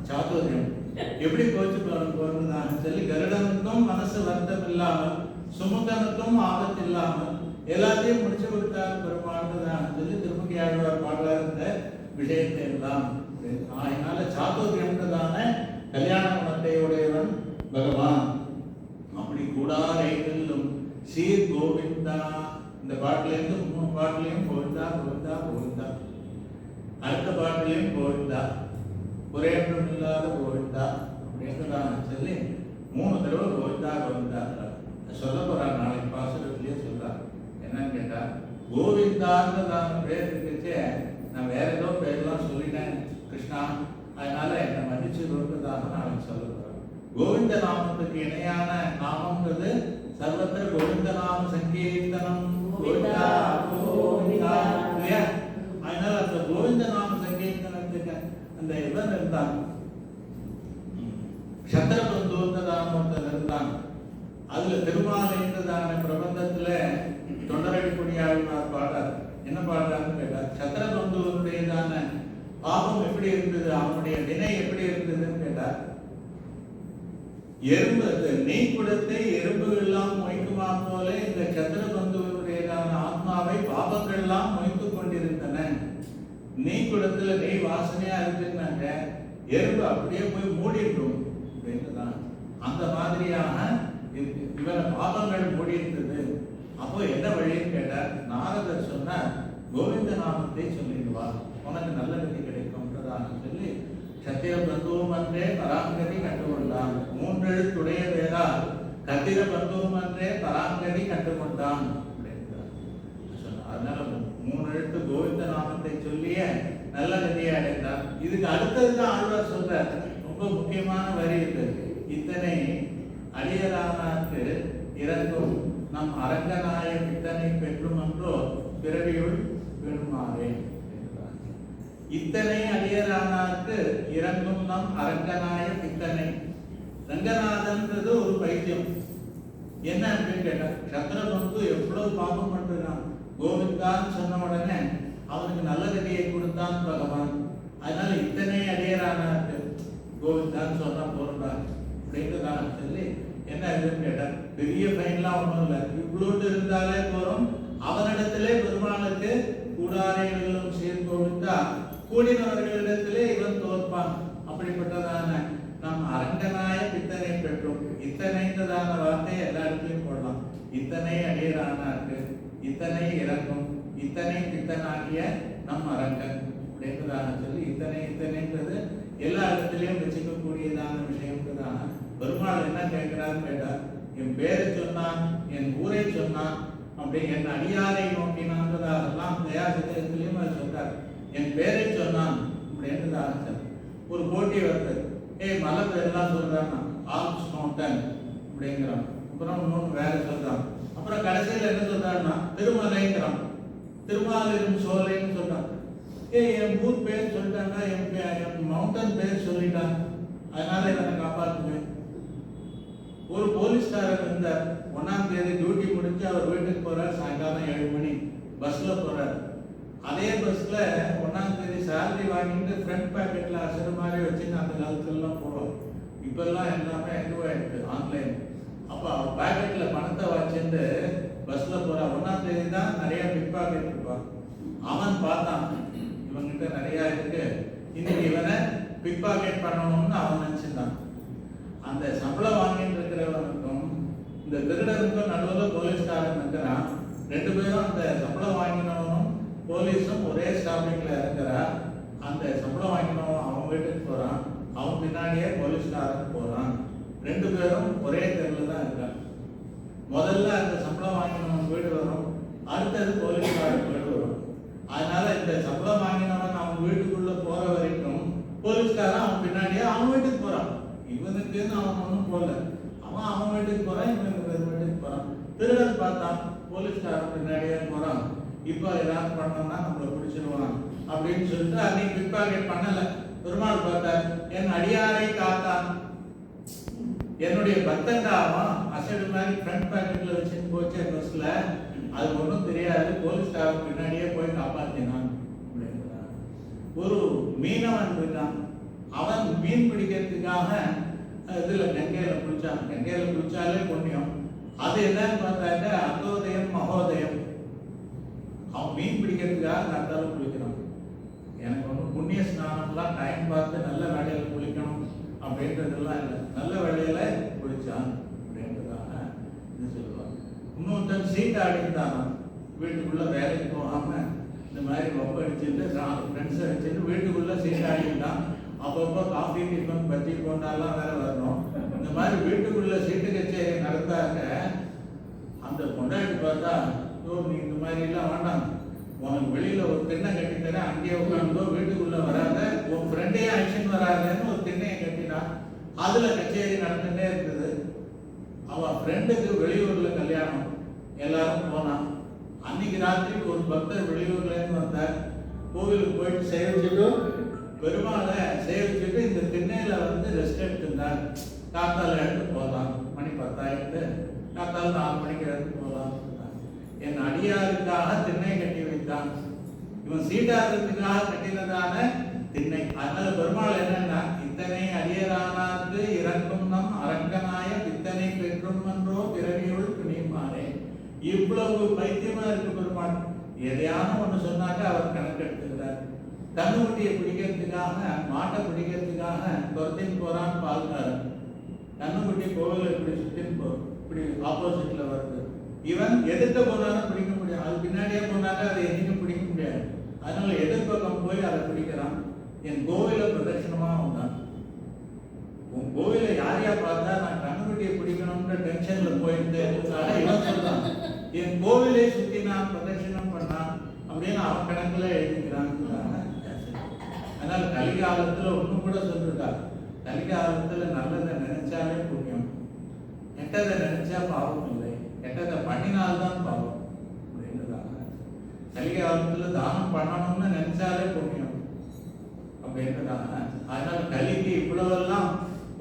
சாதுரியம். எப்படி போச்சு போறதுதான் சொல்லி கருடனுக்கும் மனசு வருத்தம் இல்லாமல், சுமுகனுக்கும் ஆபத்து இல்லாமல் எல்லாத்தையும் முடிச்சு கொடுத்தாரு பெருமாள் சொல்லி திருமங்கை ஆழ்வார் பாடலார் இந்த விஷயத்தை எல்லாம். அதனால சாதுரியம்ன்றதான கல்யாண குணத்தை உடையவன் பகவான். அப்படி கூடாரை வெல்லும் சீர் கோவிந்தா. இந்த பாட்டுல இருந்து 3 பாட்டுலையும் கோவிந்தா கோவிந்தா கோவிந்தா, அடுத்த பாட்டுலையும் கோவிந்தா, குறையற்றம் இல்லாத கோவிந்தா அப்படின்னு சொல்லி 3 தடவை கோவிந்தா கோவிந்தா சொல்ல போறார். நாளைக்கு பாசுரத்திலேயே சொல்றார். என்னன்னு கேட்டா, கோவிந்தான்றதான பேர் இருக்குச்சே, நான் வேற ஏதோ பேர்லாம் சொல்லிட்டேன் கிருஷ்ணா, அதனால என்னை மன்னிச்சு கொடுத்ததாக நாளைக்கு சொல்ல போறேன். கோவிந்த நாமத்துக்கு இணையான நாமம்ன்றது சர்வத்திர கோவிந்த நாம சங்கீர்த்தனம் கோவிந்தா கோவிந்தா இல்லையா? அதனால அந்த கோவிந்த நாம சங்கீர்த்தனத்துக்கு அந்த இவன் இருந்தான், சத்திரபந்துன்றதான ஒருத்தர் இருந்தான். அதுல திருமாலைன்றதான பிரபந்தத்துல தொண்டரடிப்பொடி ஆழ்வார் பாடார். என்ன பாடுறான்னு கேட்டார், சத்திரபந்துவனுடையதான பாவம் எப்படி இருந்தது, அவனுடைய வினை எப்படி இருந்ததுன்னு கேட்டார். எறும்பு நெய் குடத்தை எறும்புகள் எல்லாம் மொய்க்குமா போல இந்த சத்திரபந்துவனுடையதான ஆத்மாவை பாவங்கள் எல்லாம் மொய்த்து கொண்டிருந்தன. நெய் குடத்துல நெய் வாசனையா இருக்குன்னாங்க, எறும்பு அப்படியே போய் மூடிடும் அப்படின்னுதான். அந்த மாதிரியான இவன பாவங்கள் மூடி இருந்தது. அப்போ என்ன வழின்னு கேட்டார். நாரதர் சொன்னார், கோவிந்த நாமத்தை சொல்லிடுவா, உனக்கு நல்ல கதி கிடைக்கும்ன்றதாக சொல்லி கத்திர பந்துவும் அன்றே பராங்கதி கண்டுகொண்டான். மூன்றெழுத்துடைய வேதால் கத்திர பந்துவும் அன்றே பராங்கதி கண்டுகொண்டான் அப்படின்றார். அதனால 3 எழுத்து கோவிந்த நாமத்தை சொல்லிய நல்ல கதியை அடைந்தார். இதுக்கு அடுத்ததுதான் ஆழ்வார் சொல்றார். ரொம்ப முக்கியமான வரி இது. இத்தனை அடியரானார்க்கு இறங்கும் நம் அரங்கநாய பித்தனை பெற்றும் என்றோ பிறவியுள் விழுமாறே. இத்தனை அடியரானார்க்கு இறங்கும் நம் அரங்கநாய பித்தனை. ரங்கநாதன்றது ஒரு பைத்தியம். என்ன அப்படின்னு கேட்டா, சத்ரபந்து எவ்வளவு பாவம் பண்றான், கோவிந்தான்னு சொன்ன உடனே அவனுக்கு நல்ல கதியை கொடுத்தான் பகவான். அதனால இத்தனை அடியரானார்க்கு கோவிந்தான்னு சொன்னா போறான் அப்படின்றதாக சொல்லி என்ன இதுன்னு கேட்டா, பெரிய பையன்லாம் ஒன்றும் இல்லை, இவ்வளோட்டு இருந்தாலே போறோம். அவனிடத்திலே பெருமாளுக்கு கூடாரைகளும் சேர்ந்து கொடுத்தா கூடினவர்களிடத்திலே இவன் தோற்பான். அப்படிப்பட்டதான நம் அரங்கநாய பித்தனை பெற்றோம். இத்தனைன்றதான வார்த்தையை எல்லா இடத்துலையும் போடலாம். இத்தனை அடியரானார்க்கு, இத்தனை இறக்கும், இத்தனை பித்தனாகிய நம் அரங்கன் அப்படின்றதாக சொல்லி இத்தனை இத்தனைன்றது எல்லா இடத்துலையும் வச்சுக்கக்கூடியதான விஷயம்ன்றதான. பெருமாள் என்ன கேட்கிறான்னு கேட்டார், என் பேரை சொன்னான், என் ஊரை சொன்னான், அப்படி என் அடியாரை நோக்கினான்றதாகலாம் தயாரித்திலையும் அது சொல்றார். என் பேரை சொன்னான் அப்படின்றதாக ஒரு போட்டி வருது. மலை பேர்லாம் சொல்றான்னா ஆல்ப்ஸ் மவுண்டன் அப்படிங்கிறான். அப்புறம் இன்னொன்று வேற சொல்றான். அப்புறம் கடைசியில் என்ன சொல்றான்னா திருமலைங்கிறான். திருமாலிரும் சோலைன்னு சொல்றான். என் ஊர் பேர் சொல்லிட்டாங்க, என் மவுண்டன் பேர் சொல்லிட்டான், அதனால என்னை காப்பாற்றுவேன். ஒரு போலீஸ்காரர் இருந்தார். 1ஆம் தேதி டியூட்டி முடிஞ்சு அவர் வீட்டுக்கு போறார். சாயங்காலம் 7 மணி பஸ்ல போறார். அதே பஸ்ல 1ஆம் தேதி சேலரி வாங்கிட்டு ஃப்ரண்ட் பேக்கெட்ல அசரு மாதிரி வச்சுன்னு அந்த காலத்துலலாம் போவோம். இப்பெல்லாம் எல்லாமே இதுவாயிடுது ஆன்லைன். அப்போ பேக்கெட்ல பணத்தை வச்சுட்டு பஸ்ல போறா. 1ஆம் தேதி தான் நிறைய பிக் பாக்கெட் இருப்பான். அவன் பார்த்தான், இவங்கிட்ட நிறைய இருக்கு, இன்னைக்கு இவனை பிக் பாக்கெட் பண்ணணும்னு அவன் நினைச்சிருந்தான். அந்த சம்பளம் வாங்கிட்டு இருக்கிறவனுக்கும் இந்த திருடனுக்கும் நடுவில் போலீஸ்காரன் இருக்கிறான். 2 பேரும் அந்த சம்பளம் வாங்கினவனும் போலீஸும் ஒரே ஸ்டாப்பிங்ல இருக்கிறா. அந்த சம்பளம் வாங்கினவன் அவன் வீட்டுக்கு போறான், அவன் பின்னாடியே போலீஸ்காரன் போறான். 2 பேரும் ஒரே தெருவில் தான் இருக்கான். முதல்ல அந்த சம்பளம் வாங்கினவன் வீடு வரும், அடுத்தது போலீஸ்காரன் வீடு வரும். அதனால இந்த சம்பளம் வாங்கினவன் அவன் வீட்டுக்குள்ள போற வரைக்கும் போலீஸ்காரன் அவன் பின்னாடியே அவன் வீட்டுக்கு போறான். இவனுக்குன்னு அவன் ஒன்றும் போகல, அவன் வீட்டுக்கு போறான், இவனுக்கு வேறு வீட்டுக்கு போறான். திருடன் பார்த்தான், போலீஸ்காரன் பின்னாடியே போறான், இப்போ ஏதாவது பண்ணோம்னா நம்மளை பிடிச்சிருவான் அப்படின்னு சொல்லிட்டு அன்னைக்கு பிக் பாக்கெட் பண்ணல. பெருமாள் பார்த்தார், என் அடியாரை காத்தான், என்னுடைய பக்தண்டாவன் அசடு மாதிரி ஃப்ரண்ட் பாக்கெட்ல வச்சுன்னு போச்சே பஸ்ல, அது ஒன்றும் தெரியாது, போலீஸ்காரன் பின்னாடியே போய் காப்பாற்றினான் அப்படின்றான். ஒரு மீனவன் இருக்கான், அவன் மீன் பிடிக்கிறதுக்காக இதுல கங்கையில குளிச்சான். கங்கையில குளிச்சாலே புண்ணியம். அது என்னன்னு பார்த்தாக்க அந்தோதயம் மகோதயம். அவன் மீன் பிடிக்கிறதுக்காக நட்டாலும் குளிக்கிறான். எனக்கு ஒன்றும் புண்ணிய ஸ்நானம்லாம் டைம் பார்த்து நல்ல வேலையில குளிக்கணும் அப்படின்றதெல்லாம் இல்லை, நல்ல வேலையில குளிச்சான் அப்படின்றதாக இது சொல்லுவாங்க. இன்னொருத்தன் சீட் ஆடிந்தான், வீட்டுக்குள்ள வேலைக்கு போகாம இந்த மாதிரி வப்பு அடிச்சுட்டு ஃப்ரெண்ட்ஸை வச்சுட்டு வீட்டுக்குள்ள சீட் ஆடிட்டான். அப்பப்போ காஃபி டிஃபன் பற்றி போட்டாலாம் வேற வரணும். இந்த மாதிரி வீட்டுக்குள்ள சீட்டு கச்சேரி நடந்தாக்க அந்த கொண்டாடி பார்த்தா, நீ இந்த மாதிரி எல்லாம் வேண்டாம், உனக்கு வெளியில ஒரு திண்ணை கட்டித்தரேன், அங்கேயே உட்காந்துக்கோ, வீட்டுக்குள்ள வராத, உன் ஃப்ரெண்டே ஆக்ஷன் வராதுன்னு ஒரு திண்ணையை கட்டினான். அதுல கச்சேரி நடந்துட்டே இருக்குது. அவன் ஃப்ரெண்டுக்கு வெளியூர்ல கல்யாணம், எல்லாரும் போனான். அன்னைக்கு ராத்திரி ஒரு பக்தர் வெளியூர்ல இருந்து வந்தார். கோவிலுக்கு போயிட்டு சேவிச்சுட்டு பெருமாளை சேவிச்சுட்டு இந்த திண்ணையில வந்து ரெஸ்ட் எடுத்துட்டார். காத்தால எடுத்து போகலாம், மணி 10 ஆயிட்டு, காத்தால 4 மணிக்கு எடுத்து போகலாம். என் அடியாருக்காக திண்ணை கட்டி வைத்தான். இவன் சீட்டாடுறதுக்காக கட்டினதான திண்ணை. அதனால பெருமாள் என்னன்னா, இத்தனை அடியரானார்க்கு இறக்கும் நம் அரங்கநாய பித்தனை பெற்றும் என்றோ பிறவியுள் துணியுமாறே. இவ்வளவு பைத்தியமா இருக்கு பெருமாள். எதையான ஒண்ணு சொன்னாக்க அவர் கணக்கு எடுத்துக்கிறார். கண்ணுக்குட்டியை பிடிக்கிறதுக்காக, மாட்டை பிடிக்கிறதுக்காக துரத்தின்னு போறான்னு பால்காரன். கண்ணுக்குட்டி கோவில் இப்படி சுத்தின்னு இப்படி ஆப்போசிட்ல வருது. இவன் எதிர்க்க போனாலும் பிடிக்க முடியும், அது பின்னாடியே போனாலும் அதை எங்கேயும் பிடிக்க முடியாது. அதனால எதிர்பக்கம் போய் அதை பிடிக்கிறான். என் கோவில பிரதட்சணமா வந்தான். உன் கோவில யாரையா பார்த்தா நான் கண்ணுக்குட்டியை பிடிக்கணும்ன்ற டென்ஷன்ல போயிருந்தேன். இவன் சொல்றான் என் கோவிலை சுத்தி நான் பிரதட்சணம் பண்ணான் அப்படின்னு அவன் கணக்குல எழுதிக்கிறான். அதனால கலிகாலத்துல ஒன்றும் கூட சொல்லிருக்கா, கலிகாலத்துல நல்லதை நினைச்சாலே புண்ணியம், கெட்டதை நினைச்சா பாவம் இல்லை, கெட்டதை பண்ணினால்தான் பாவம் அப்படின்றதாங்க. கலிகாலத்துல தானம் பண்ணணும்னு நினைச்சாலே புண்ணியம் அப்படின்றதாங்க. அதனால கலிக்கு இவ்வளவெல்லாம்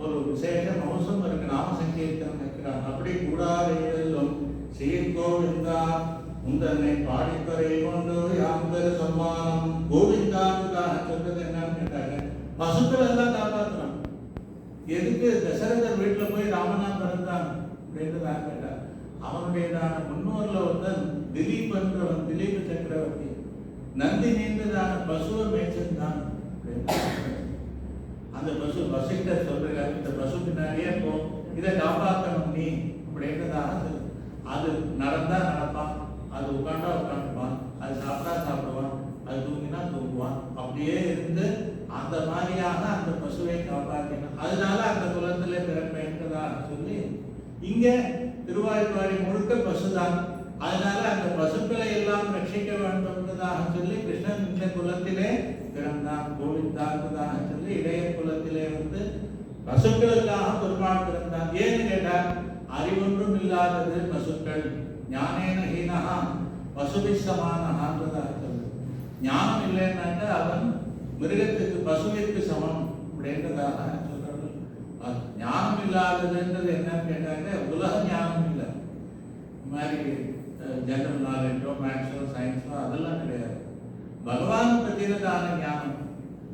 ஒரு விசேஷம் அவசரம் இருக்கு. நாம சங்கீர்த்தனம் இருக்கிறாங்க. அப்படி கூடாதேலும் சீர்கோவிந்தா உந்தன்னை பாடிப்பறை கொண்டு யாம்பெரு சம்மானம் கோவிந்தாவுக்காக சொல்றது என்னன்னு கேட்டாங்க. பசுக்கள் எல்லாம் காப்பாற்றுறான். எதுக்கு தசரதர் வீட்டுல போய் ராமனா பிறந்தான் அப்படின்னு தான் கேட்டார். அவனுடையதான முன்னோர்ல ஒருத்தன் திலீப் என்றவன், திலீப் சக்கரவர்த்தி நந்தி நீண்டதான பசுவை மேய்ச்சிருந்தான். அந்த பசுகிட்ட சொல்றாரு, இந்த பசு பின்னாடியே போ, இதை காப்பாற்றணும் நீ அப்படின்றதாக. அது நடந்தா நடப்பான், அது உட்காண்டா உட்காந்துப்பான், அது சாப்பிட்டா சாப்பிடுவான், அது தூங்கினா தூங்குவான். அப்படியே இருந்து அந்த மாதிரியாக அந்த பசுவை காப்பாற்றினான். அதனால அந்த குலத்திலே பிறப்பேன்றதா சொல்லி இங்க திருவாய்ப்பாடி முழுக்க பசுதான். அதனால அந்த பசுக்களை எல்லாம் ரட்சிக்க வேண்டும்ன்றதாக சொல்லி கிருஷ்ணன் இந்த குலத்திலே பிறந்தான், கோவிந்தான்றதாக சொல்லி இளைய குலத்திலே வந்து பசுக்களுக்காக பெருமாள் பிறந்தான். ஏன்னு கேட்டார், அறிவொன்றும் இல்லாதது பசுக்கள், ஞானேன ஹீனஹா பசுபி சமானஹான்றதாக சொல்லு. ஞானம் இல்லைன்னாக்க அவன் மிருகத்துக்கு பசுவிற்கு சமம் அப்படின்றதாக சொல்றாரு. ஞானம் இல்லாததுன்றது என்னன்னு கேட்டாக்க உலக ஞானம் இல்லை, இந்த மாதிரி ஜெனரல் நாலேஜோ மேத்ஸோ சயின்ஸோ அதெல்லாம் கிடையாது. பகவான் பற்றினதான ஞானம்,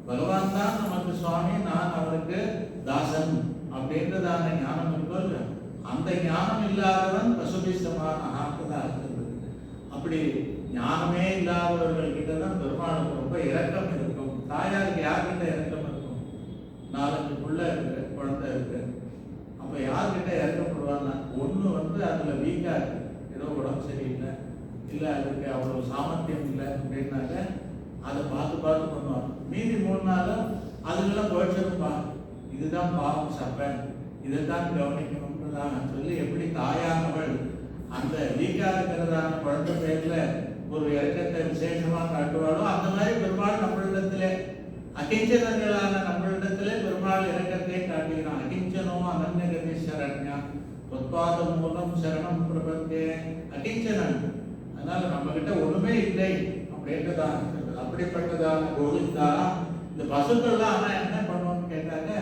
பகவான் தான் நமக்கு சுவாமி, நான் அவருக்கு தாசன் அப்படின்றதான ஞானம் இருக்கோ இல்லை, அந்த ஞானம் இல்லாதவன் பசுபி சமானஹான்றதாக சொல்றது. அப்படி ஞானமே இல்லாதவர்கள் கிட்ட தான் பெருமாளுக்கு ரொம்ப இரக்கம் இருக்கும். தாயாருக்கு யார்கிட்ட இரக்கம் இருக்கும்? 4-5 புள்ள இருக்கு, குழந்தை இருக்கு. அப்ப யார்கிட்ட இறக்கப்படுவான்னா, ஒண்ணு வந்து அதுல வீக்கா இருக்கு, ஏதோ உடம்பு சரியில்லை, இல்ல அதுக்கு அவ்வளவு சாமர்த்தியம் இல்லை அப்படின்னாக்க அதை பார்த்து பார்த்து பண்ணுவாங்க. மீதி 3 நாளும் அதுக்கெல்லாம் குறைச்சிருப்பா, இதுதான் பாவம் சப்பன், இதைத்தான் கவனிக்கணும்ன்றதாக சொல்லி எப்படி தாயானவள் அந்த வீக்கா இருக்கிறதான குழந்தை பேர்ல ஒரு இறக்கத்தை விசேஷமா காட்டுவாளோ, அந்த மாதிரி பெருமாள் நம்மளிடத்திலே அகிஞ்சனங்களான நம்மளிடத்திலே பெருமாள் இறக்கத்தை காட்டுகிறான். அகிஞ்சனோ அனன்யகதி சரண்யா உத்பாத மூலம் சரணம் பிரபந்தே அகிஞ்சனன். அதனால நம்ம கிட்ட ஒண்ணுமே இல்லை அப்படின்றதான். அப்படிப்பட்டதான கோவிந்தா இந்த பசுக்கள்லாம் ஆனா என்ன பண்ணுவோம்னு கேட்டாங்க,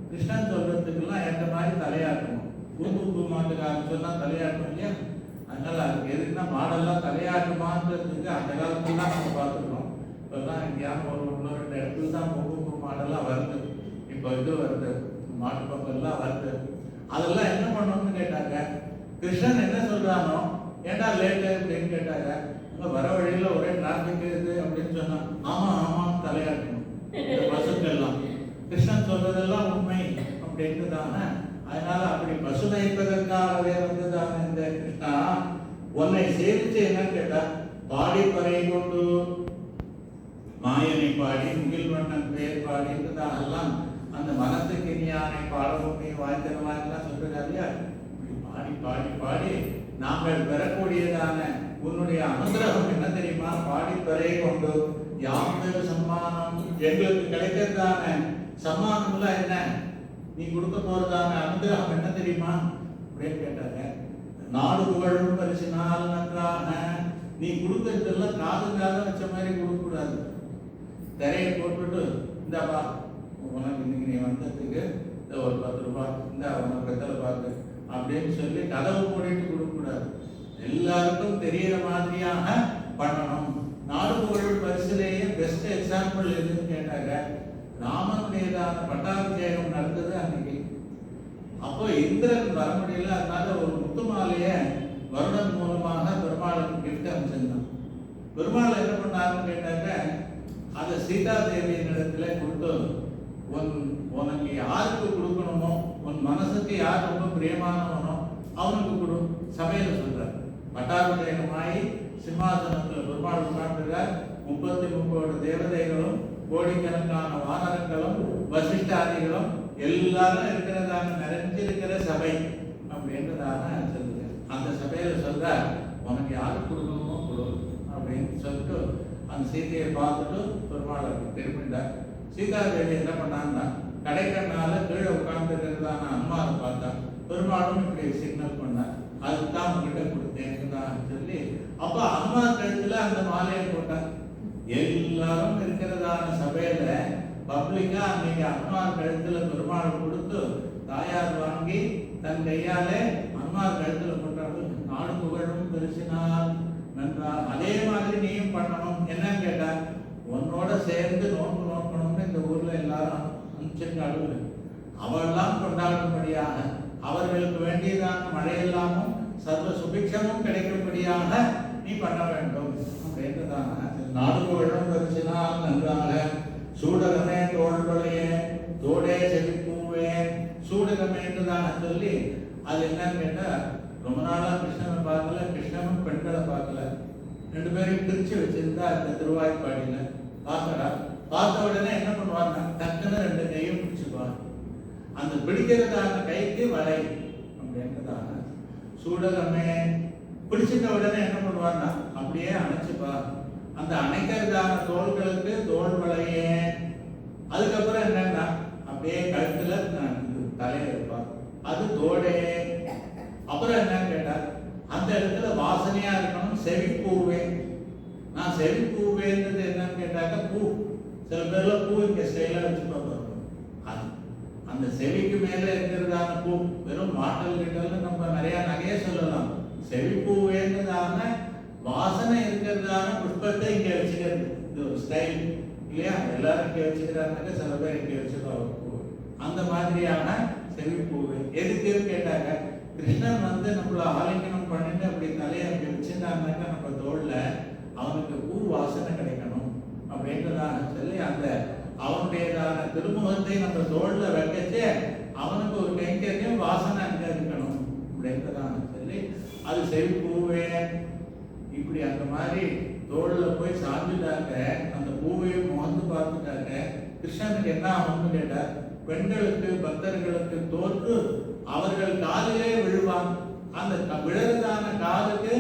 கிருஷ்ணன் சொல்றதுக்கெல்லாம் எந்த மாதிரி தலையாட்டணும், பூ மாட்டுக்காக சொன்னா தலையாட்டணும் இல்லையா? அதனால அதுக்கு எதுக்குன்னா மாடெல்லாம் தலையாட்டுமான்றதுக்கு அந்த காலத்துல தான் நம்ம பார்த்துருக்கோம். இப்பெல்லாம் எங்கேயாவது ஒரு 1-2 இடத்துல தான் பூ மாடெல்லாம் வருது. இப்போ இது வருது, மாட்டு பக்கம்லாம் வருது. அதெல்லாம் என்ன பண்ணணும்னு கேட்டாங்க, கிருஷ்ணன் என்ன சொல்றானோ, ஏண்டா லேட்டு அப்படின்னு கேட்டாங்க. அங்க வர வழியில ஒரே டிராபிக் இருக்கு அப்படின்னு சொன்னா, ஆமா ஆமான்னு தலையாட்டணும் இந்த பசுக்கெல்லாம். கிருஷ்ணன் சொல்றதெல்லாம் உண்மை அப்படின்ட்டு தானே. அதனால அப்படி பசு வைப்பதற்காகவே வந்துதான இந்த கிருஷ்ணா உன்னை சேவிச்சு என்னன்னு கேட்டா, பாடி பறை கொண்டு மாயனை பாடி முகில் வண்ணன் பெயர் பாடின்றதாகலாம் அந்த மனத்துக்கு இனியானை பாடவும் நீ வாய்த்தனவாயெல்லாம் சொல்றாரு இல்லையா? பாடி பாடி பாடி நாங்கள் பெறக்கூடியதான உன்னுடைய அனுகிரகம் என்ன தெரியுமா? பாடிப்பறை கொண்டு யாம்பெரு சம்மானம், எங்களுக்கு கிடைக்கிறதான சம்மானம்ல என்ன, நீ கொடுக்க போறதான அனுகிரகம் என்ன தெரியுமா அப்படின்னு கேட்டாங்க. நாடு புகழும் பரிசினால் நன்றாக, நீ கொடுக்கறதெல்லாம் காதுக்காக வச்ச மாதிரி கொடுக்க கூடாது. திரையை போட்டுட்டு இந்தாப்பா உனக்கு இன்னைக்கு நீ வந்ததுக்கு இந்த ஒரு 10 ரூபாய் இந்த உனக்கு வெத்தலை பார்த்து அப்படின்னு சொல்லி கதவு மூடிட்டு கொடுக்க கூடாது. எல்லாருக்கும் தெரியற மாதிரியாக பண்ணணும். நாடு புகழ் பரிசிலேயே பெஸ்ட் எக்ஸாம்பிள் எதுன்னு கேட்டாங்க, ராமனுடையதான பட்டாபிஷேகம் நடந்தது அன்னைக்கு. அப்போ இந்திரன் வர முடியல, அதனால ஒரு முத்து மாலைய வருடன் மூலமாக பெருமாளுக்கு கிஃப்ட் அமைச்சிருந்தான். பெருமாள் என்ன பண்ணாருன்னு கேட்டாங்க, அதை சீதா தேவியின் இடத்துல கொடுத்து, உனக்கு யாருக்கு கொடுக்கணுமோ, உன் மனசுக்கு யார் ரொம்ப பிரியமானவனோ அவனுக்கு கொடு சபையில சொல்றார். பட்டாபிஷேகமாயி சிம்மாசனத்துல பெருமாள் உட்கார்ந்துருக்கார். 33 தேவதைகளும் கோடிக்கணக்கான வானரங்களும் வசிஷ்டாதிகளும் எல்லாரும் இருக்கிறதான நிறைஞ்சிருக்கிற சபை அப்படின்றதான சொல்லுங்க. அந்த சபையில சொல்ற உனக்கு யாரு கொடுக்கணுமோ கொடு அப்படின்னு சொல்லிட்டு அந்த சீதையை பார்த்துட்டு பெருமாள் திரும்பிட்டார். சீதாதேவி என்ன பண்ணாங்கன்னா கடைக்கண்ணால கீழே உட்கார்ந்து இருக்கிறதான அம்மாவை பார்த்தா பெருமாளும் இப்படி சிக்னல் பண்ணார். அதுதான் உங்ககிட்ட கொடுத்தேன் சொல்லி அப்ப அம்மா கழுத்துல அந்த மாலையை போட்டார். எல்லாரும் இருக்கிறதான சபையில பப்ளிக்கா நீங்க அம்மா கழுத்துல பெருமாள் கொடுத்து தாயார் வாங்கி தன் கையாலே அம்மா கழுத்துல போட்டாரு. நாடு புகழும் பெருசினால் நன்றா. அதே மாதிரி நீயும் பண்ணணும். என்னன்னு கேட்டா உன்னோட சேர்ந்து நோன்பு நோக்கணும்னு இந்த ஊர்ல எல்லாரும் அனுப்பிச்சிருக்காங்க. அவெல்லாம் கொண்டாடும்படியாக அவர்களுக்கு வேண்டியதான மழையெல்லாமும் சர்வ சுபிக்ஷமும் கிடைக்கும்படியாக நீ பண்ண வேண்டும் அப்படின்றதான நாடு புகழும் பெருசினால் நன்றாக சூடகமே தோள்களையே தோடே செழிப்பூவே சூடகமேன்றதான சொல்லி அது என்னன்னு கேட்டா ரொம்ப நாளா கிருஷ்ணனை பார்க்கல, கிருஷ்ணனும் பெண்களை பார்க்கல. 2 பேரையும் பிரிச்சு வச்சிருந்தா அந்த திருவாய்ப்பாடியில பார்க்கறா. பார்த்த உடனே என்ன பண்ணுவாங்க, டக்குன்னு 2 கையும் பிடிச்சுப்பாங்க. அந்த பிடிக்கிறதான கைக்கு வலை அப்படின்றதான சூடகமே பிடிச்சிட்ட உடனே என்ன பண்ணுவாங்க, அப்படியே அணைச்சுப்பா. அந்த அணைக்கிறதான தோள்களுக்கு தோல் வலையே. அதுக்கப்புறம் என்னன்னா அப்படியே கழுத்துல தலையில இருப்பா, அது தோடே. அப்புறம் என்னன்னு கேட்டா அந்த இடத்துல வாசனையா இருக்கணும், செவிப்பூவே. நான் செவிப்பூவேன்றது என்னன்னு கேட்டாக்க பூ. சில பேர்ல பூ இங்க ஸ்டைலா வச்சு பார்ப்போம். அந்த செவிக்கு மேல இருக்கிறதான பூ வெறும் மாட்டல் கிட்டல் நம்ம நிறைய நகைய சொல்லலாம். செவிப்பூவேன்றதான வாசனை இருக்கிறதான புஷ்பத்தை இங்க வச்சுக்கிறது இது ஒரு ஸ்டைல் இல்லையா? எல்லாரும் இங்க வச்சுக்கிறாங்க, சில பேர் இங்க வச்சுருவாங்க பூ. அந்த மாதிரியான செவிப்பூவே எதுக்குன்னு கேட்டாங்க, கிருஷ்ணன் நம்மள ஆலிங்கனம் பண்ணிட்டு அப்படி தலையை அப்படி வச்சுட்டாங்கன்னாக்கா நம்ம தோல்ல அவனுக்கு பூ வாசனை கிடைக்கணும் அப்படின்றதான சொல்லி அந்த அவனுடையதான திருமுகத்தை நம்ம தோல்ல வைக்கச்சே அவனுக்கு ஒரு கைங்கரியம் வாசனை அங்க இருக்கணும் அப்படின்றதான சொல்லி அது செவிப்பூவே. இப்படி அந்த மாதிரி தோல்ல போய் சாஞ்சுட்டாங்க, அந்த பூவையும் முகந்து பார்த்துட்டாங்க. கிருஷ்ணனுக்கு என்ன ஆகும்னு கேட்டா, பெண்களுக்கு பக்தர்களுக்கு தோற்று அவர்கள் காலிலே விழுவாங்க. அந்த விழறதான காலுக்கு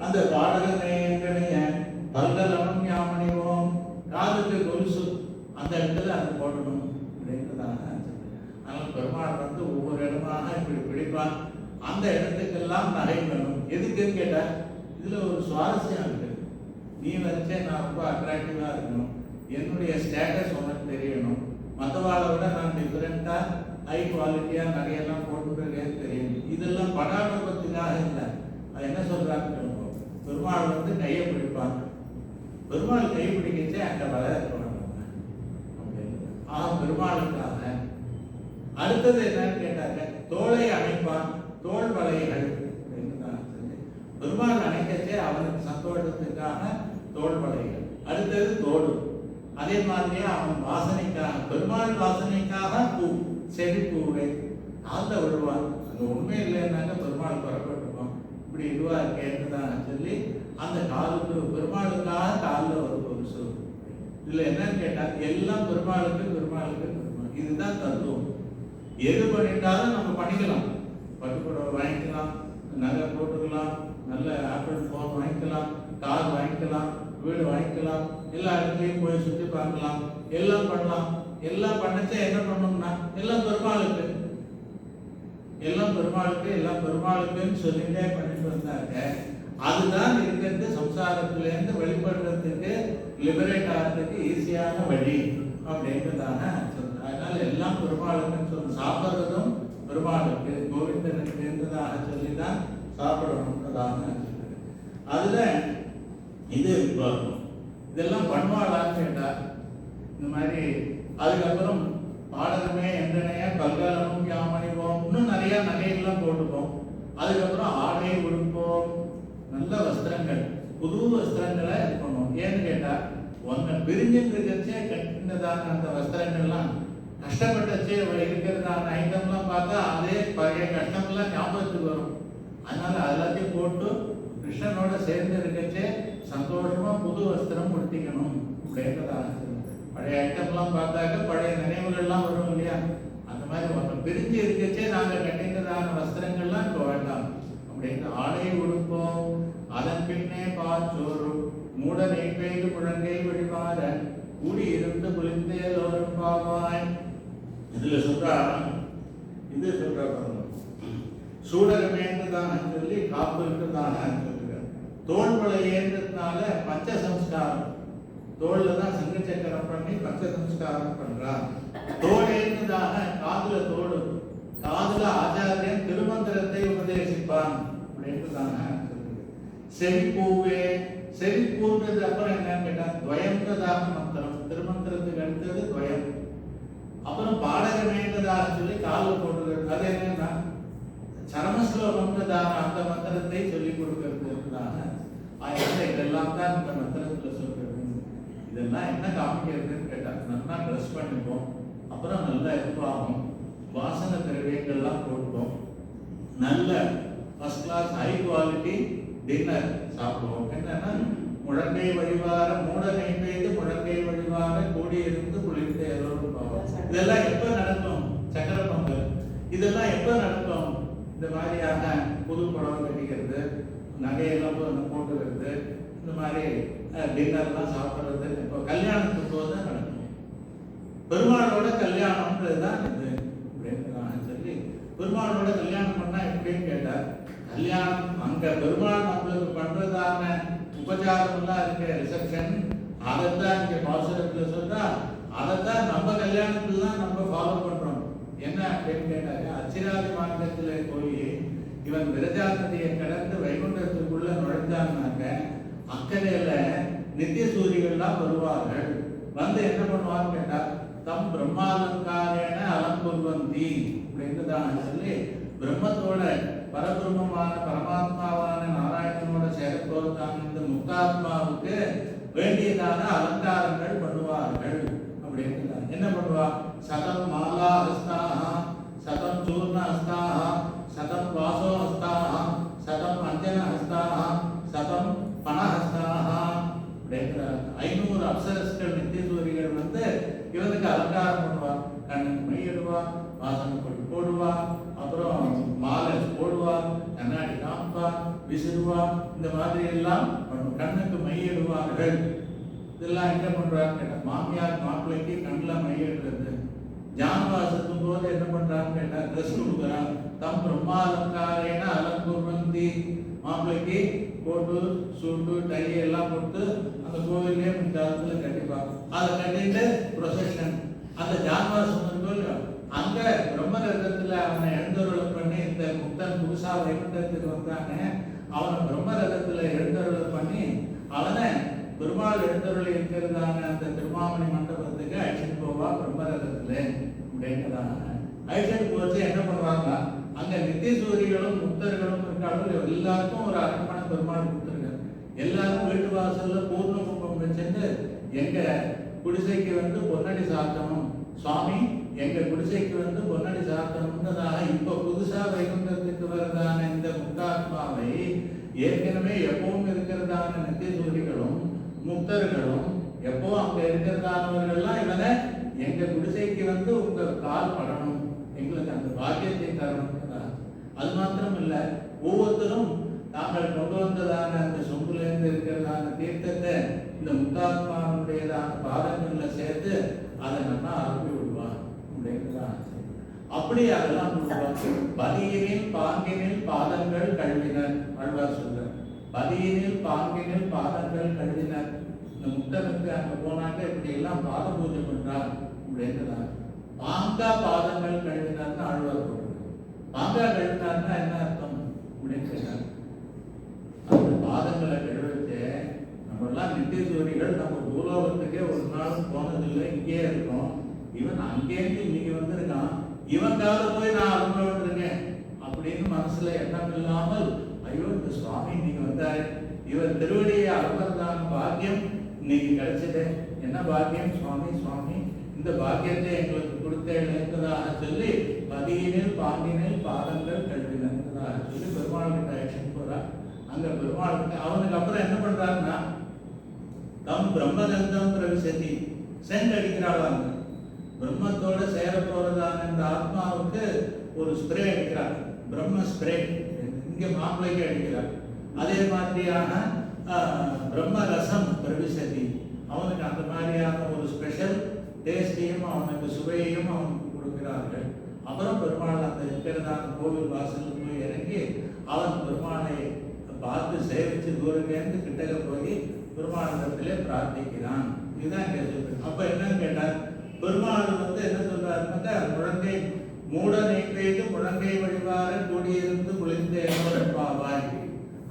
அந்த பாடகனைய பல்கலமும் யாமணிவோம் காலுக்கு கொலுசு அந்த இடத்துல அது போடணும் அப்படின்றதான. அதனால பெருமாள் ஒவ்வொரு இடமாக இப்படி பிடிப்பான். அந்த இடத்துக்கெல்லாம் நகை வேணும். எதுக்குன்னு கேட்டா இதுல ஒரு சுவாரஸ்யம் இருக்கு. நீ வச்சே நான் ரொம்ப அட்ராக்டிவா இருக்கணும், என்னுடைய ஸ்டேட்டஸ் உனக்கு தெரியணும், மற்றவாளை விட நான் டிஃபரெண்டா ஹை குவாலிட்டியா நகையெல்லாம் போட்டுருக்கேன்னு தெரியும். இதெல்லாம் படாடபத்துக்காக இல்லை. அது என்ன சொல்றாங்க, பெருமாள் கையை பிடிப்பாங்க. பெருமாள் கை பிடிக்கச்சே அங்க வள இருப்பாங்க அப்படின்னு பெருமாளுக்காக. அடுத்தது என்னன்னு கேட்டாங்க, தோளை அணைப்பான், தோல் வளைகள் அப்படின்னு தான் சொல்லி பெருமாள் அணைக்கச்சே அவனுக்கு சந்தோஷத்துக்காக தோல் வளைகள். அடுத்தது தோடு. அதே மாதிரியே அவன் வாசனைக்காக, பெருமாள் வாசனைக்காக பூ, செடிப்பூவே அந்த விழுவான். அது உண்மை இல்லைன்னாக்க பெருமாள் புறப்பட்டுப்பான். இப்படி இதுவா இருக்கேன்னு சொல்லி அந்த காலுக்கு பெருமாளுக்காக காலில் ஒரு கொலுசு. இதுல என்னன்னு கேட்டா எல்லாம் பெருமாளுக்கு பெருமாளுக்கு பெருமாள். இதுதான் தத்துவம். எது பண்ணிட்டாலும் நம்ம பண்ணிக்கலாம். பட்டுப்புடவை வாங்கிக்கலாம், நகை போட்டுக்கலாம், நல்ல ஆப்பிள் ஃபோன் வாங்கிக்கலாம், கார் வாங்கிக்கலாம், வீடு வாங்கிக்கலாம், எல்லா இடத்துலையும் போய் சுற்றி பார்க்கலாம், எல்லாம் பண்ணலாம். எல்லாம் பண்ணச்சா என்ன பண்ணோம்னா எல்லாம் பெருமாளுக்கு, எல்லாம் பெருமாளுக்கு, எல்லாம் பெருமாளுக்குன்னு சொல்லிட்டே பண்ணிட்டு வந்தாங்க. அதுதான் இருக்கிறது சம்சாரத்திலேருந்து வெளிப்படுறதுக்கு, லிபரேட் ஆகிறதுக்கு ஈஸியான வழி அப்படின்றதான சொல்றேன். அதனால எல்லாம் பெருமாளுக்குன்னு சொல்லி சாப்பிட்றதும் பெருமாளுக்கு, கோவிந்தனுக்கு இருந்ததாக சொல்லிதான் சாப்பிடணுன்றதாக சொல்லுது. அதுல இது இதெல்லாம் பண்ணுவாளான்னு கேட்டா இந்த மாதிரி. அதுக்கப்புறம் பாடகமே என்றனைய பல்காலமும் யாமணிவோம், இன்னும் நிறைய நகையெல்லாம் போட்டுப்போம். அதுக்கப்புறம் ஆடை உடுப்போம், நல்ல வஸ்திரங்கள், புது வஸ்திரங்களை இருக்கணும். ஏன்னு கேட்டா ஒன்றை பிரிஞ்சுட்டு இருக்கச்சே கட்டினதான அந்த வஸ்திரங்கள்லாம் கஷ்டப்பட்டச்சே இருக்கிறதான ஐட்டம்லாம் பார்த்தா அதே பழைய கஷ்டம்லாம் ஞாபகத்துக்கு வரும். அதனால எல்லாத்தையும் போட்டு கிருஷ்ணனோட சேர்ந்து இருக்கச்சே சந்தோஷமா புது வஸ்திரம் உடுத்திக்கணும் அப்படின்றதான். பழைய ஐட்டம்லாம் பார்த்தாக்க பழைய நினைவுகள்லாம் வரும் இல்லையா, அந்த மாதிரி ஒன்று பிரிஞ்சு இருக்கச்சே நாங்கள் கட்டினதான வஸ்திரங்கள்லாம் இப்போ வேண்டாம் அப்படின்னு ஆடை உடுப்போம். அதன் பின்னே பாச்சோறு மூட நெய்பெய்து முழங்கை வழிமாற கூடி இருந்து குளிர்ந்தேலோரும் பாவாய். இதுல சொல்றா, இது சொல்றா சூடகமேன்றதான சொல்லி காப்பு இருக்குதான சொல்லுங்க. தோள்வளை ஏன்றதுனால பஞ்ச சம்ஸ்காரம், தோல்ல தான் சங்க சக்கரம் பண்ணி பஞ்ச சம்ஸ்காரம் பண்றான். தோல் ஏன்றதாக காதுல தோடு, காதுல ஆச்சாரியன் திருமந்திரத்தை உபதேசிப்பான் அப்படின்றதான சொல்லுங்க. செவிப்பூவே, செவிப்பூன்றது அப்புறம் என்னன்னு கேட்டா துவயம்ன்றதாக மந்திரம், திருமந்திரத்துக்கு அடுத்தது துவயம். அப்புறம் பாடகமேன்றதாக சொல்லி காலில் போட்டுக்கிறது, அது என்னன்னா சரமஸ்லோகம்ன்றதாக அந்த மந்திரத்தை சொல்லிக் கொடுக்கறதுக்காக. அதனால இதெல்லாம் தான் இந்த மந்திரத்துல சொல்றது. இதெல்லாம் என்ன காமிக்கிறதுன்னு கேட்டா நல்லா ட்ரெஸ் பண்ணிப்போம், அப்புறம் நல்லா இதுவாகும், வாசனை திரவியங்கள்லாம் போட்டுப்போம், நல்ல first class high quality dinner சாப்பிடுவோம். என்னன்னா முழங்கை வழிவார மூட நெய்பெய்து முழங்கை வழிவார கூடி இருந்து குளிர்ந்து எல்லோரும் போவோம். இதெல்லாம் எப்ப நடக்கும்? சக்கர பொங்கல். இதெல்லாம் எப்ப நடக்கும்? இந்த மாதிரியான புது புடவை கட்டிக்கிறது, நகையெல்லாம் போட்டுக்கிறது, இந்த மாதிரி டின்னர்லாம் சாப்பிட்றது இப்போ கல்யாணத்துக்கு போது தான் நடக்கும். பெருமாளோட கல்யாணம்ன்றது தான் இது அப்படின்னு சொல்லி, பெருமாளோட கல்யாணம் பண்ணா எப்படின்னு கேட்டா, கல்யாணம் அங்க பெருமாள் நம்மளுக்கு பண்றதான உபச்சாரம் எல்லாம் இருக்க ரிசப்ஷன், அதைத்தான் இங்க பாசுரத்துல சொல்றா, அதைத்தான் நம்ம கல்யாணத்துல தான் நம்ம ஃபாலோ பண்றோம். என்ன அப்படின்னு கேட்டாங்க, அச்சிராதி மார்க்கத்துல போய் இவன் விரஜாநதியை கடந்து வைகுண்டத்துக்குள்ள நுழைஞ்சான்னாக்க அக்கறையில நித்திய சூரிகள்லாம் வருவார்கள். வந்து என்ன பண்ணுவான்னு கேட்டா தம் பிரம்மாலங்காரேன அலங்குர்வந்தி அப்படின்னு தான் சொல்லி, பிரம்மத்தோட பரபிரம்மமான பரமாத்மாவான நாராயணனோட சேரப்போதான் இந்த முக்தாத்மாவுக்கு வேண்டியதான அலங்காரங்கள் பண்ணுவார்கள் அப்படின்னு. என்ன பண்ணுவா? சதம் மாலா ஹஸ்தாக, சதம் சூர்ண ஹஸ்தாக, சதம் வாசோ ஹஸ்தாக, சதம் அஞ்சன ஹஸ்தாக, சதம் பணஹஸ்தாக அப்படிங்கிற 500 அப்சரஸ்கள் நித்திய சூரிகள் வந்து இவனுக்கு அலங்காரம் பண்ணுவா. கண்ணுக்கு மையிடுவா, வாசனை போட்டு போடுவா, அப்புறம் மாலை போடுவா, கண்ணாடி காப்பா, விசிறுவா, இந்த மாதிரி எல்லாம் கண்ணுக்கு மையிடுவார்கள். இதெல்லாம் என்ன பண்றாங்க? மாமியார் மாப்பிள்ளைக்கு கண்ணில் மையிடுறது. ஜான்வாசத்தும் போது என்ன பண்றான்னு கேட்டா ட்ரெஸ் கொடுக்குறான். தம் பிரம்மாலங்காரேன அலங்குர்வந்தி, மாப்பிள்ளைக்கு போட்டு சூட்டு டை எல்லாம் போட்டு அந்த கோவிலே முந்தாத்துல கட்டிப்பாங்க. அதை கட்டிட்டு ப்ரொசெஷன் அந்த ஜான்வாசம் அங்க பிரம்ம ரதத்துல அவனை எழுந்தருளம் பண்ணி, இந்த முக்தன் புதுசா வைகுண்டத்துக்கு வந்தாங்க, அவனை பிரம்ம ரதத்துல எழுந்தருளம் பண்ணி அவனை பெருமாள் எழுந்தருளை இருக்கிறதான அந்த திருமாமணி மண்டபத்துக்கு அழைச்சிட்டு போவா பிரம்ம ரதத்துல அப்படிங்கிறதான. அழைச்சிட்டு போச்சு என்ன பண்ணுவாங்க, அங்க நித்திய சூரிகளும் முக்தர்களும் இருக்காலும் எல்லாருக்கும் ஒரு அரண்மனை பெருமாள் கொடுத்துருக்காரு. எல்லாரும் வீட்டு வாசல்ல பூர்ண கும்பம் வச்சுட்டு எங்க குடிசைக்கு வந்து பொன்னடி சாத்தணும் சுவாமி, எங்க குடிசைக்கு வந்து பொன்னடி சாத்தணும்ன்றதாக இப்ப புதுசா வைகுண்டத்துக்கு வரதான இந்த முக்தாத்மாவை ஏற்கனவே எப்பவும் இருக்கிறதான நித்திய சூரிகளும் முக்தர்களும் எப்போ அங்க இருக்கிறதானவர்கள்லாம் இவனை எங்க குடிசைக்கு வந்து உங்க கால் படணும், எங்களுக்கு அந்த பாக்கியத்தை தரணும். அது மாத்திரம் இல்ல, ஒவ்வொருத்தரும் தாங்கள் கொண்டு வந்ததான அந்த சொம்புலேருந்து இருக்கிறதான தீர்த்தத்தை இந்த முக்தாத்மாவுடையதான பாதங்கள்ல சேர்த்து அதை நல்லா அனுப்பி விடுவான் அப்படிங்கிறதான். அப்படி அதெல்லாம் பதியினில் பாங்கினில் பாதங்கள் கழுவினர் ஆழ்வார் சொல்ற. பதியினில் பாங்கினில் பாதங்கள் கழுவினர். இந்த முக்தனுக்கு அங்க போனாங்க இப்படி எல்லாம் பாத பூஜை பண்றான் அப்படிங்கிறார். பாங்கா பாதங்கள் கழுவினார்னு ஆழ்வார் சொல்றார். பாங்கா கழுவினார்னா என்ன அர்த்தம் அப்படின்னு கேட்டார். அந்த பாதங்களை கழுவிச்சு நம்ம எல்லாம் நித்திய சூரிகள் நம்ம பூலோகத்துக்கே ஒரு நாளும் போனதில்லை, இங்கே இருக்கோம். இவன் அங்கேருந்து இன்னைக்கு வந்திருக்கான், இவன்காவது போய் நான் அனுபவிச்சிருக்கேன் அப்படின்னு மனசுல எண்ணம் இல்லாமல், ஐயோ இந்த சுவாமி இன்னைக்கு வந்தாரு, இவர் திருவடியை அலம்பரதான பாக்கியம் இன்னைக்கு கிடைச்சது, என்ன பாக்கியம் சுவாமி, சுவாமி இந்த பாக்கியத்தை எங்களுக்கு கொடுத்ததாக சொல்லி பதியினில் பாங்கினில் பாதங்கள் கழுவினர். போறதாக சொல்லி பெருமாள் கிட்ட ஆக்ஷன் போறா. அங்க பெருமாள் கிட்ட அவனுக்கு அப்புறம் என்ன பண்றாருன்னா தம் பிரம்மகந்தம் பிரவிசதி சென்ட் அடிக்கிறாளாங்க. பிரம்மத்தோட சேர போறதான இந்த ஆத்மாவுக்கு ஒரு ஸ்ப்ரே அடிக்கிறார், பிரம்ம ஸ்ப்ரே. இங்க மாப்பிள்ளைக்கு அடிக்கிறார். அதே மாதிரியான பிரம்ம ரசம் பிரவிசதி, அவனுக்கு அந்த மாதிரியான ஒரு ஸ்பெஷல் டேஸ்டையும் அவனுக்கு சுவையையும் அவனுக்கு கொடுக்கிறார்கள். அப்புறம் பெருமாள் அந்த இருக்கிறதான கோவில் வாசல் போய் இறங்கி அவன் பெருமாளை பார்த்து சேவிச்சு தூரங்கேருந்து கிட்டக்க போய் பெருமாளிடத்திலே பிரார்த்திக்கிறான். இதுதான் இங்கே சொல்றேன். அப்ப என்னன்னு கேட்டார், பெருமாள் என்ன சொல்றாருன்னாக்கா, முழங்கை மூட நெய்வேது முழங்கை வழிவார கூடியிருந்து குளிர்ந்த பாவாய்.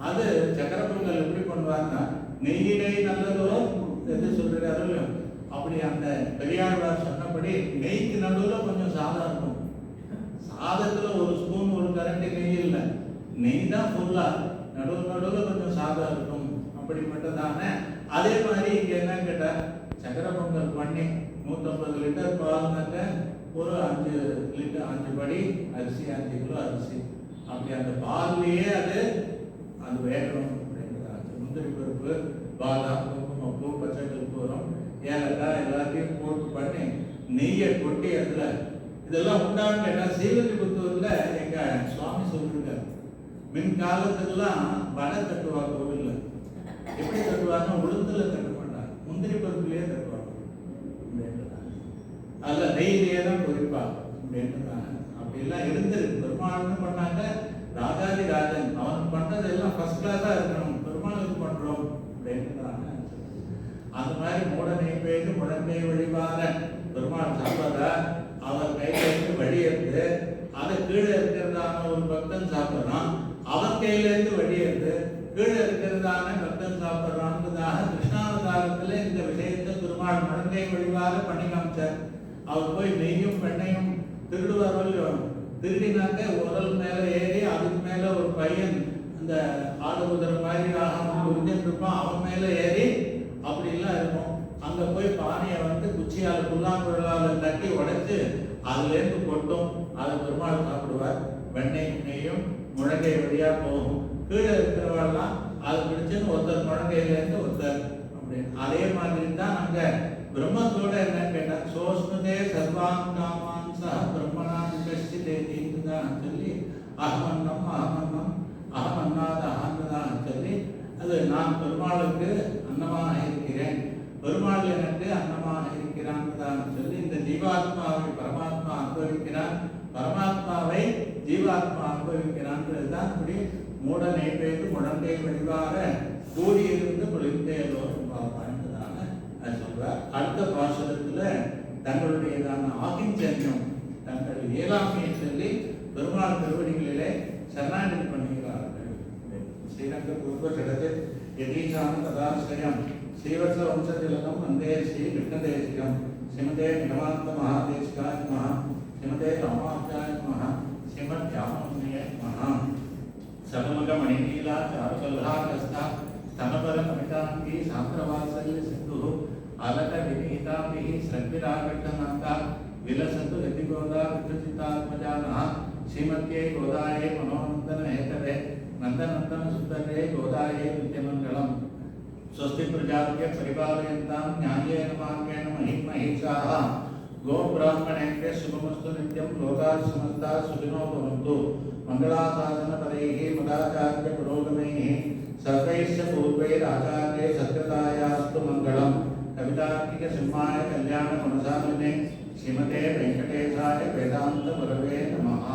அது சக்கர பொங்கல் எப்படி பண்ணுவாங்கன்னா, நெய்யினை நல்லதோ என்று சொல்றாரு. அப்படி அந்த பெரியாழ்வார் சொன்னபடி நெய்க்கு நடுவில் கொஞ்சம் சாதம் இருக்கும். சாதத்துல ஒரு ஸ்பூன் ஒரு கரண்டி நெய் இல்லை, நெய் தான் ஃபுல்லா, நடுவில் கொஞ்சம் சாதம் இருக்கும். அப்படிப்பட்டதான அதே மாதிரி இங்க என்ன கேட்டா, சக்கர பொங்கல் பண்ணி 150 லிட்டர் பால்னாக்க ஒரு 5 லிட்டர் 5 படி அரிசி, 5 கிலோ அரிசி. அப்படி அந்த பால்லையே அது வேகணும் அப்படிங்கிறாங்க. முந்திரி பருப்பு, பாதாம், குங்குமப்பூ, பச்சை கற்பூரம், ஏலக்காய் எல்லாத்தையும் போட்டு பண்ணி நெய்யை கொட்டி அதுல இதெல்லாம் உண்டான்னு கேட்டா, ஸ்ரீவில்லிபுத்தூர்ல எங்க சுவாமி சொல்லிருக்காரு, மின்காலத்துக்கெல்லாம் வடை கட்டுவா கோவில்ல. எப்படி கட்டுவாங்க, உளுந்துல கட்ட மாட்டாங்க, முந்திரி பருப்புலயே கட்டுவாங்க. அதுல நெய்யிலேயே தான் பொறிப்பா அப்படின்ட்டுதாங்க. அப்படிலாம் இருந்திருக்கு. பெருமாள்னு பண்ணாங்க, ராஜாதி ராஜன் அவனுக்கு பண்றது எல்லாம் ஃபர்ஸ்ட் கிளாஸா இருக்கணும், பெருமாளுக்கு பண்றோம் அப்படின்ட்டுதாங்க. அந்த மாதிரி மூட நெய் பெய்து முழங்கை வழிபார பெருமாள் சாப்பிட்றா. அவர் கையில இருந்து வழி எடுத்து அதை கீழே இருக்கிறதான ஒரு பக்தன் சாப்பிட்றான், அவன் கையில இருந்து வழி எடுத்து கீழே இருக்கிறதான பக்தன் சாப்பிட்றான்றதாக கிருஷ்ணாவதாரத்துல இந்த விஷயத்தை பெருமாள் முழங்கை வழிபார பண்ணி காமிச்சார். அவர் போய் நெய்யும் பெண்ணையும் திருடுவார்கள். திருடினாக்க உரல் மேல ஏறி அதுக்கு மேல ஒரு பையன் அந்த ஆடு குதிரை மாதிரி உறிஞ்சிட்டு இருப்பான், அவன் மேல ஏறி அப்படிலாம் இருக்கும். அங்க போய் பானையை குச்சியால புல்லாங்குழலால தட்டி உடைச்சு அதுல இருந்து கொட்டும். அதை பெருமாள் சாப்பிடுவார். வெண்ணெய் நெய்யும் முழங்கை வழியா போகும். கீழே இருக்கிறவெல்லாம் அது பிடிச்சுன்னு ஒருத்தர் முழங்கையில இருந்து ஒருத்தர் அப்படின்னு. அதே மாதிரி தான் அங்க பிரம்மத்தோட என்னன்னு கேட்டா, சோஸ்மதே சர்வான் காமான் சஹ பிரம்மணான் கஷ்டிதேதின்னு தான் சொல்லி அகமன்னம் அகமன்னம் அகமன்னாத அகன்னதான் சொல்லி, அது நான் பெருமாளுக்கு அன்னமாக இருக்கிறேன், பெருமாள் எனக்கு அன்னமாக இருக்கிறான் தான் சொல்லி இந்த ஜீவாத்மாவை பரமாத்மா அனுபவிக்கிறான், பரமாத்மாவை ஜீவாத்மா அனுபவிக்கிறான்றதுதான் இப்படி மூட நெய்வேது முழங்கை வழிவார கூடியிருந்து குளிர்ந்தேலோர் சொல்றார். அடுத்த பாசுரத்துல தங்களுடையதான ஆகிஞ்சன்யம், தங்கள் இயலாமையை சொல்லி பெருமாள் திருவடிகளிலே சரணாகதி பண்ணுகிறார்கள். ஸ்ரீரங்க பூர்வ கடது யதீசான கதாசிரயம் ஸ்ரீவத்ச வம்சதிலகம் வந்தே ஸ்ரீ கிருஷ்ணதேசிகம் ஸ்ரீமதே நிகமாந்த மகாதேசிகாய நமஹ ஸ்ரீமதே ராமானுஜாய நமஹ ஸ்ரீமத் ராமானுஜாய நமஹ. சகமக மணிநீலா சாருகல்ஹா கஸ்தா स्तनपर कमितांगी सान्द्रवात्सल्य सिंधु अलक विनीताभिः श्रद्विरागट्टनाथा विलसतु यतिगोदा विकृतितात्मजानः श्रीमत्यै गोदायै मनोनन्दन हेतवे नन्दनन्दन सुतरे गोदायै नित्यमङ्गलम्. स्वस्ति प्रजाभ्य परिपालयन्तां न्यायेन मार्गेण महिषाः गोब्राह्मणेभ्यः शुभमस्तु नित्यं लोकाः समस्ताः सुखिनो भवन्तु. मङ्गलाशासनपदैः मदाचार्य पुरोगमैः सर्वैश्च पूर्वैराचार्ये सत्यतायास्तु मङ्गलम्. कवितार्किक सिंहाय कल्याण गुणसालिने श्रीमते वेंकटेशाय वेदांत गुरवे नमः.